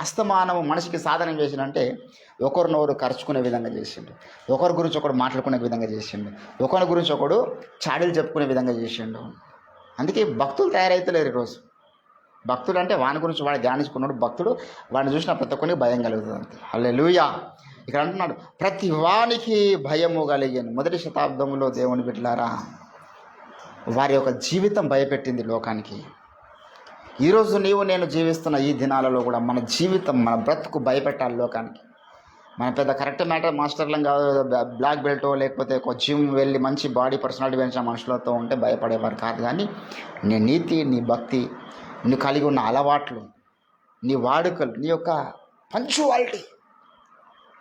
అస్తమానము మనిషికి సాధన చేసినంటే ఒకరినొకరు ఖర్చుకునే విధంగా చేసిండు, ఒకరి గురించి ఒకడు మాట్లాడుకునే విధంగా చేసిండు, ఒకరి గురించి ఒకడు చాడీలు చెప్పుకునే విధంగా చేసిండు. అందుకే భక్తులు తయారైతలేరు ఈరోజు. భక్తుడు అంటే వాని గురించి వాడు ధ్యానించుకున్నాడు భక్తుడు, వాడిని చూసిన ప్రతి ఒక్కరికి భయం కలుగుతుంది అంతే. హల్లెలూయా. ఇక్కడ అంటున్నాడు ప్రతి వానికి భయము కలిగాను. 1వ శతాబ్దంలో దేవుని బిడ్డలారా వారి యొక్క జీవితం భయపెట్టింది లోకానికి. ఈరోజు నీవు నేను జీవిస్తున్న ఈ దినాలలో కూడా మన జీవితం, మన బ్రతుకు భయపెట్టాలి లోకానికి. మన పెద్ద కరెక్ట్ మ్యాటర్ మాస్టర్లం కాదు, బ్లాక్ బెల్టో లేకపోతే ఒక జిమ్ వెళ్ళి మంచి బాడీ పర్సనాలిటీ పెంచిన మనుషులతో ఉంటే భయపడేవారు కాదు. కానీ నీ నీతి, నీ భక్తి, నువ్వు కలిగి ఉన్న అలవాట్లు, నీ వాడుకలు, నీ యొక్క పంచువాలిటీ,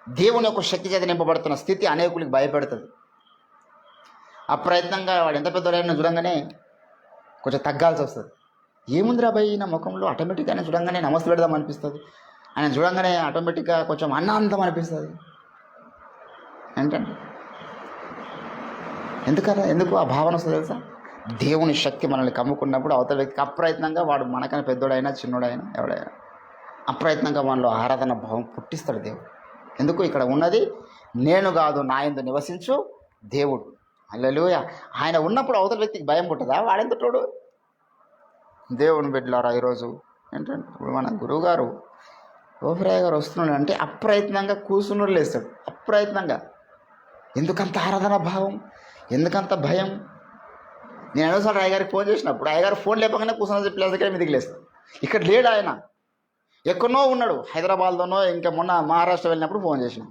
దేవుని యొక్క శక్తి చేత నింపబడుతున్న స్థితి అనేకులకి భయపెడుతుంది. అప్రయత్నంగా వాడు ఎంత పెద్దవాడైనా చూడంగానే కొంచెం తగ్గాల్సి వస్తుంది. ఏముందిరా భయ్ నా ముఖంలో, ఆటోమేటిక్గా ఆయన చూడంగానే నమస్తే పెడదాం అనిపిస్తుంది, ఆయన చూడంగానే ఆటోమేటిక్గా కొంచెం అన్నాంతం అనిపిస్తుంది. ఏంటంటే ఎందుకు ఆ భావన వస్తుంది తెలుసా? దేవుని శక్తి మనల్ని కమ్ముకున్నప్పుడు అవతల వ్యక్తికి అప్రయత్నంగా, వాడు మనకన్నా పెద్దోడైనా చిన్నోడైనా ఎవడైనా అప్రయత్నంగా మనలో ఆరాధన భావం పుట్టిస్తాడు దేవుడు. ఎందుకు? ఇక్కడ ఉన్నది నేను కాదు, నా యందు నివసించు దేవుడు. హల్లెలూయా. ఆయన ఉన్నప్పుడు అవతల వ్యక్తికి భయం పుట్టదా? వాడెంతటోడు? దేవుని బిడ్డలారా, ఈరోజు ఏంటంటే ఇప్పుడు మన గురువుగారు ఓఫ్రాయ్ గారు వస్తున్నాడు అంటే అప్రయత్నంగా కూర్చున్నోడు లేస్తాడు. అప్రయత్నంగా. ఎందుకంత ఆరాధన భావం, ఎందుకంత భయం? నేను ఎన్నోసార్లు అయ్యగారికి ఫోన్ చేసినప్పుడు అయ్యగారు ఫోన్ లేపగానే కూర్చున్న ప్లేస్ దగ్గర మీదికి లేస్తాడు. ఇక్కడ లేడు ఆయన, ఎక్కడో ఉన్నాడు, హైదరాబాద్లోనో. ఇంకా మొన్న మహారాష్ట్ర వెళ్ళినప్పుడు ఫోన్ చేసిన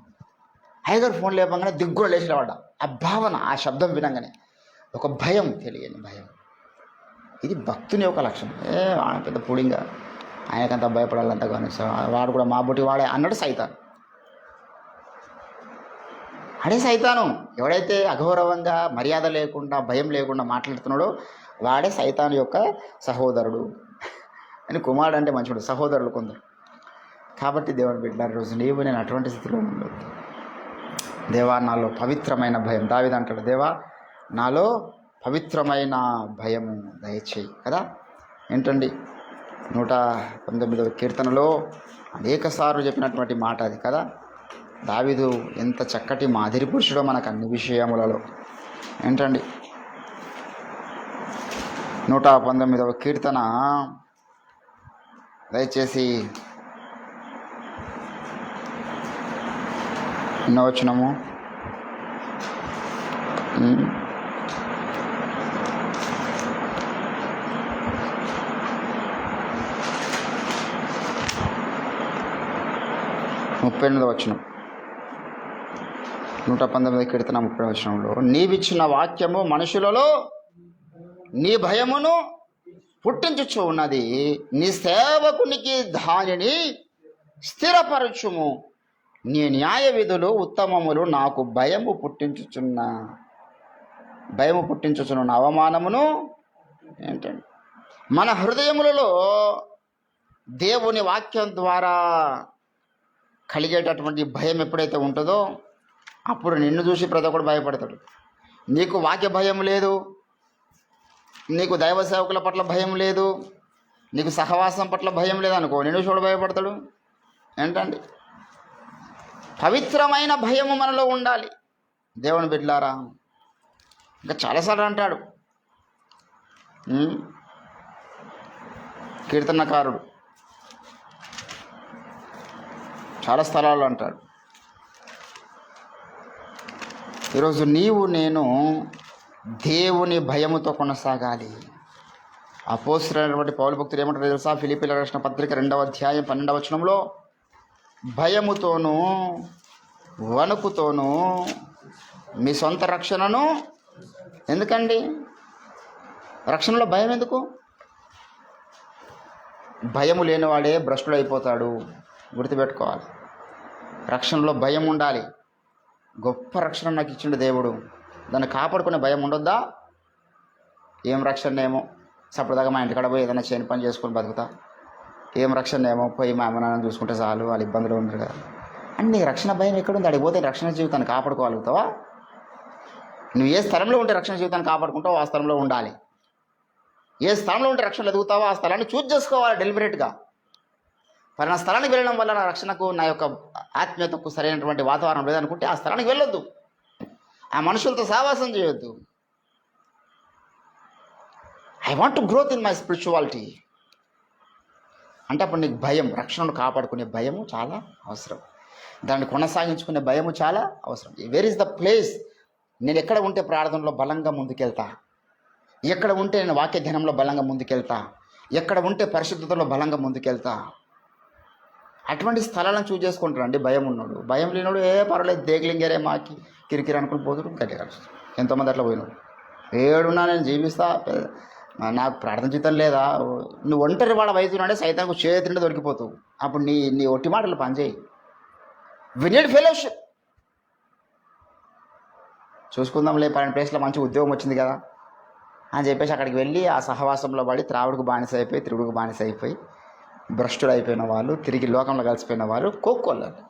అయ్యగారు ఫోన్ లేపగానే దిగ్గులు లేచినవాడ. ఆ భావన, ఆ శబ్దం వినంగానే ఒక భయం, తెలియని భయం. ఇది భక్తుని యొక్క లక్షణం. ఆయన పెద్ద పుడింగా, ఆయనకంతా భయపడాలంత కానీ వాడు కూడా మా బుట్టి వాడే అన్నాడు సైతాన్. అడే సైతాను. ఎవడైతే అగౌరవంగా, మర్యాద లేకుండా, భయం లేకుండా మాట్లాడుతున్నాడో వాడే సైతాను యొక్క సహోదరుడు. అని కుమారుడు అంటే మంచివాడు, సహోదరులు కొందరు. కాబట్టి దేవుని బిడ్డలారా, రోజు నీవు నేను అటువంటి స్థితిలో ఉండదు. దేవా నాలో పవిత్రమైన భయం, దావీదు అంటాడు, దేవా నాలో పవిత్రమైన భయము దయచేయి కదా. ఏంటండి 119వ కీర్తనలో అనేకసార్లు చెప్పినటువంటి మాట అది కదా. దావీదు ఎంత చక్కటి మాదిరి పురుషుడో మనకు అన్ని విషయములలో. ఏంటండి 119వ కీర్తన దయచేసి ఎన్నో వచనము? 38వ వచనం. 119వ కీర్తన 30వ వచనంలో, నీవిచ్చిన వాక్యము మనుషులలో నీ భయమును పుట్టించుచు ఉన్నది, నీ సేవకునికి దానిని స్థిరపరచుము. నీ న్యాయ విధులు ఉత్తమములు, నాకు భయము పుట్టించుచున్న అవమానమును. ఏంటండి మన హృదయములలో దేవుని వాక్యం ద్వారా కలిగేటటువంటి భయం ఎప్పుడైతే ఉంటుందో అప్పుడు నిన్ను చూసి ప్రతి ఒక్కడు భయపడతాడు. నీకు వాక్య భయం లేదు, నీకు దైవ సేవకుల పట్ల భయం లేదు, నీకు సహవాసం పట్ల భయం లేదు అనుకో, నిన్ను చూడ భయపడతాడు. ఏంటండి పవిత్రమైన భయము మనలో ఉండాలి. దేవుని బిడ్డలారా, ఇంకా చాలాసార్లు అంటాడు కీర్తనకారుడు, చాలా స్థలాల్లో అంటాడు. ఈరోజు నీవు నేను దేవుని భయముతో కొనసాగాలి. అపోస్తలుడైనటువంటి పౌలు భక్తుడు ఏమంటారు తెలుసా? ఫిలిప్పీయులకు రాసిన పత్రిక 2వ అధ్యాయం 12వ వచనంలో, భయముతోనూ వణుకుతోనూ మీ సొంత రక్షణను. ఎందుకండి రక్షణలో భయం ఎందుకు? భయము లేనివాడే భ్రష్టుడైపోతాడు. గుర్తుపెట్టుకోవాలి, రక్షణలో భయం ఉండాలి. గొప్ప రక్షణ నాకు ఇచ్చిండు దేవుడు, దాన్ని కాపాడుకునే భయం ఉండొద్దా? ఏం రక్షణ ఏమో, సపదాగా మా ఇంటికాడ పోయి ఏదైనా చేయని పని చేసుకొని బతుకుతా, ఏం రక్షణ ఏమో, పోయి మా అమ్మ నాన్న చూసుకుంటే చాలు, వాళ్ళు ఇబ్బందులు ఉండరు కదా అని. నీకు రక్షణ భయం ఎక్కడుంది? అడిగిపోతే రక్షణ జీవితాన్ని కాపాడుకోగలుగుతావా? నువ్వు ఏ స్థలంలో ఉంటే రక్షణ జీవితాన్ని కాపాడుకుంటావో ఆ స్థలంలో ఉండాలి. ఏ స్థలంలో ఉంటే రక్షణ ఎదుగుతావో ఆ స్థలాన్ని చూజ్ చేసుకోవాలి డెలిబరేట్గా. మరి నా స్థలానికి వెళ్ళడం వల్ల నా రక్షణకు, నా యొక్క ఆత్మీయతకు సరైనటువంటి వాతావరణం లేదనుకుంటే ఆ స్థలానికి వెళ్ళొద్దు, ఆ మనుషులతో సావాసం చేయొద్దు. I want to growth in my spirituality అంటే అప్పుడు నీకు భయం, రక్షణను కాపాడుకునే భయము చాలా అవసరం, దాన్ని కొనసాగించుకునే భయము చాలా అవసరం. Where is the place? నేను ఎక్కడ ఉంటే ప్రార్థనలో బలంగా ముందుకెళ్తా, ఎక్కడ ఉంటే నేను వాక్య ధ్యానంలో బలంగా ముందుకెళ్తా, ఎక్కడ ఉంటే పరిశుద్ధతలో బలంగా ముందుకెళ్తా, అటువంటి స్థలాలను చూజ్ చేసుకుంటారండి. భయం ఉన్నాడు. భయం లేనోడు పర్వాలేదు దేగలింగేరే మాకి కిరికిరి అనుకుని పోతుడు గట్టిగా కలుస్తుంది. ఎంతోమంది అట్లా పోయినాడు. ఏడున్నా నేను జీవిస్తా, నాకు ప్రార్థన జీతం లేదా, నువ్వు ఒంటరి వాళ్ళ వయసు అంటే సైతానికి చేతింటే దొరికిపోతావు. అప్పుడు నీ ఒట్టి మాటలు పనిచేయి. We need fellowship. చూసుకుందాంలే, పలానా ప్లేస్లో మంచి ఉద్యోగం వచ్చింది కదా అని చెప్పేసి అక్కడికి వెళ్ళి ఆ సహవాసంలో పడి త్రావుడికి బానిస అయిపోయి, తిరుగుడికి బానిస అయిపోయి, భ్రష్టుడు అయిపోయిన వాళ్ళు, తిరిగి లోకంలో కలిసిపోయిన వాళ్ళు కోక్కోలేదు.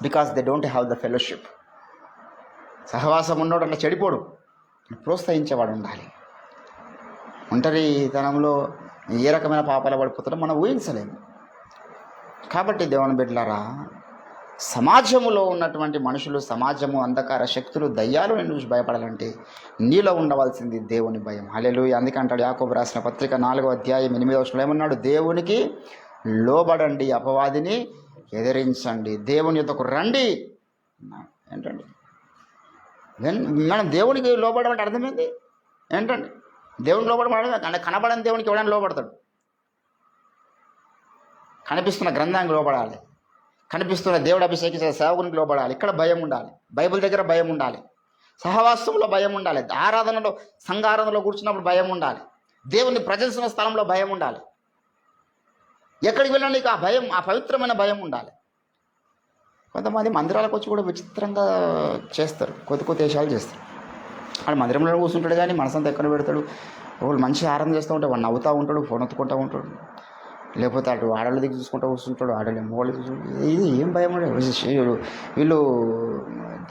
Because they don't have the fellowship. సహవాసం ఉన్నోడు అట్లా చెడిపోడు, ప్రోత్సహించేవాడు ఉండాలి. ఒంటరితనంలో ఏ రకమైన పాపాలు పడిపోతాడో మనం ఊహించలేము. కాబట్టి దేవుని బిడ్డలారా, సమాజములో ఉన్నటువంటి మనుషులు, సమాజము, అంధకార శక్తులు, దయ్యాలు నేను చూసి భయపడాలంటే నీలో ఉండవలసింది దేవుని భయం. హల్లెలూయా. అందుకంటాడు యాకోబు రాసిన పత్రిక 4వ అధ్యాయం 8వ వచనంలో ఏమన్నాడు? దేవునికి లోబడండి, అపవాదిని ఎదిరించండి, దేవుని యొద్దకు రండి. ఏంటండి మనం దేవునికి లోబడమంటే అర్థమైంది ఏంటండి? దేవునికి లోబడమంటే అంటే కనబడని దేవునికి ఎవడైనా లోబడతాడు? కనిపిస్తున్న గ్రంథానికి లోబడాలి, కనిపిస్తున్న దేవుడు అభిషేకించిన సేవకునికి లోబడాలి. ఇక్కడ భయం ఉండాలి, బైబిల్ దగ్గర భయం ఉండాలి, సహవాసంలో భయం ఉండాలి, ఆరాధనలో సంఘారాధనలో కూర్చున్నప్పుడు భయం ఉండాలి, దేవుని ప్రజెన్స్ స్థలంలో భయం ఉండాలి. ఎక్కడికి వెళ్ళినా నీకు ఆ భయం, ఆ పవిత్రమైన భయం ఉండాలి. కొంతమంది మందిరాలకు వచ్చి కూడా విచిత్రంగా చేస్తారు, కొత్త వేషాలు చేస్తారు. వాడు మందిరంలో కూర్చుంటాడు కానీ మనసంతా ఎక్కడ పెడతాడు. వాళ్ళు మంచి ఆరాధన చేస్తూ ఉంటే వాడు నవ్వుతూ ఉంటాడు, ఫోన్ ఎత్తుకుంటూ ఉంటాడు, లేకపోతే అటు ఆడల దగ్గర చూసుకుంటూ కూర్చుంటాడు, ఆడలే మోళ్ళు చూసుకుంటాడు. ఇది ఏం భయం? వీళ్ళు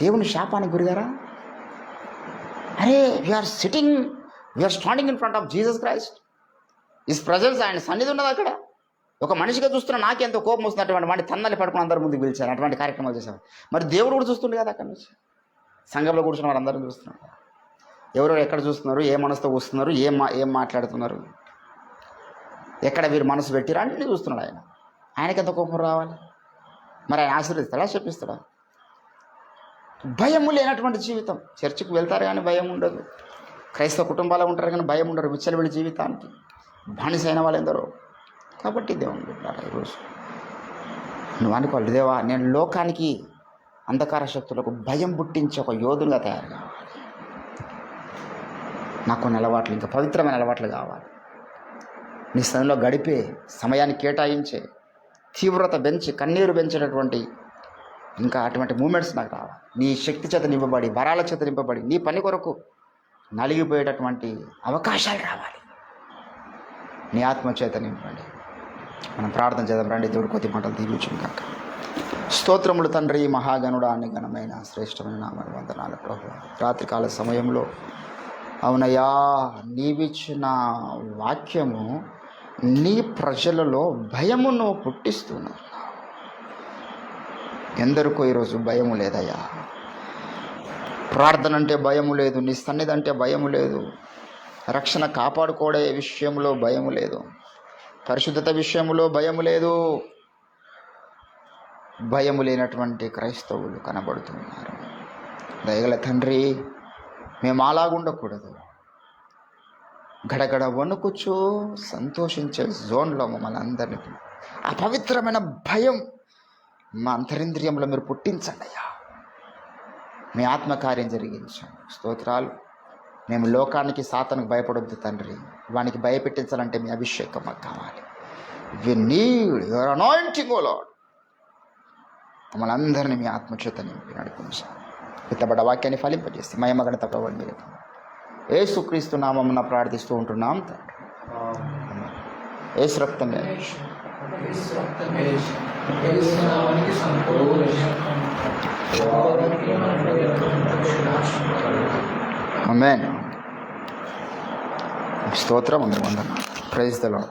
దేవుని శాపానికి గురిగారా? అరే we are standing in front of Jesus Christ, his presence, ఆయన సన్నిధి ఉన్నది అక్కడ. ఒక మనిషిగా చూస్తున్నా నాకెంతో కోపం వస్తుంది. అటువంటి వాడిని తన్నలి పడుకుని అందరి ముందుకు పిలిచారు, అటువంటి కార్యక్రమాలు చేశారు. మరి దేవుడు కూడా చూస్తుండే కదా అక్కడి నుంచి. సంఘంలో కూర్చున్న వారు అందరూ చూస్తున్నారు. ఎవరెవరు ఎక్కడ చూస్తున్నారు, ఏ మనసుతో వస్తున్నారు, ఏం మాట్లాడుతున్నారు, ఎక్కడ వీరు మనసు పెట్టిరా అన్నీ చూస్తున్నాడు ఆయన. ఆయనకి ఎంత కోపం రావాలి? మరి ఆయన ఆశీర్వదిస్తాడా, చెప్పిస్తాడా? భయము లేనటువంటి జీవితం. చర్చికి వెళ్తారు కానీ భయం ఉండదు, క్రైస్తవ కుటుంబాలు ఉంటారు కానీ భయం ఉండరు. విచ్చలవిడి జీవితానికి బానిసైన వాళ్ళు ఎందరో. కాబట్టి దేవుని బిడ్డలారా, ఈరోజు నువ్వు అనుకోవాలి, దేవా నేను లోకానికి, అంధకార శక్తులకు భయం పుట్టించి ఒక యోధులుగా తయారు కావాలి. నాకు కొన్ని అలవాట్లు, ఇంకా పవిత్రమైన అలవాట్లు కావాలి. నీ స్థలంలో గడిపే సమయాన్ని కేటాయించే, తీవ్రత పెంచి కన్నీరు పెంచేటటువంటి ఇంకా అటువంటి మూమెంట్స్ నాకు రావాలి. నీ శక్తి చేత నింపబడి, వరాల చేత నింపబడి, నీ పని కొరకు నలిగిపోయేటటువంటి అవకాశాలు రావాలి. నీ ఆత్మ చేత నింపండి. మనం ప్రార్థన చేద్దాం రండి. దేవుడు కొద్ది మాటలు దీవించును కాక. స్తోత్రములు తండ్రి, మహాగణుడా, అని ఘనమైన శ్రేష్టమైన నామమున వందనాలు ప్రభువా. రాత్రికాల సమయంలో అవునయ్యా, నీవిచ్చిన వాక్యము నీ ప్రజలలో భయమును పుట్టిస్తున్నారు. ఎందరికో ఈరోజు భయము లేదయ్యా. ప్రార్థన అంటే భయము లేదు, నీ సన్నిధి అంటే భయము లేదు, రక్షణ కాపాడుకోవడే విషయంలో భయము లేదు, పరిశుద్ధత విషయంలో భయము లేదు. భయము లేనటువంటి క్రైస్తవులు కనబడుతున్నారు. దయగల తండ్రి, మేము అలాగుండకూడదు. గడగడ వణుకుచు సంతోషించే జోన్లో మమ్మల్ని అందరినీ, ఆ పవిత్రమైన భయం మా అంతరింద్రియంలో మీరు పుట్టించండి అయ్యా. మీ ఆత్మకార్యం జరిగించండి. స్తోత్రాలు. మేము లోకానికి, సాతానుకు భయపడొద్దు తండ్రి. వానికి భయపెట్టించాలంటే మీ అభిషేకం మాకు కావాలి. We need your anointing O Lord. మమ్మల్ని అందరినీ మీ ఆత్మచేత నింపి నడిపించాలి. విత్తబడ్డ వాక్యాన్ని ఫలింపజేసి మహిమగణత ప్రభువుని మీరు యేసుక్రీస్తు నామమున ప్రార్థిస్తూ ఉంటున్నాం తండ్రి. యేసు రక్తమే ఆమేన్. స్తోత్రం. వందనాలు. Praise the lord.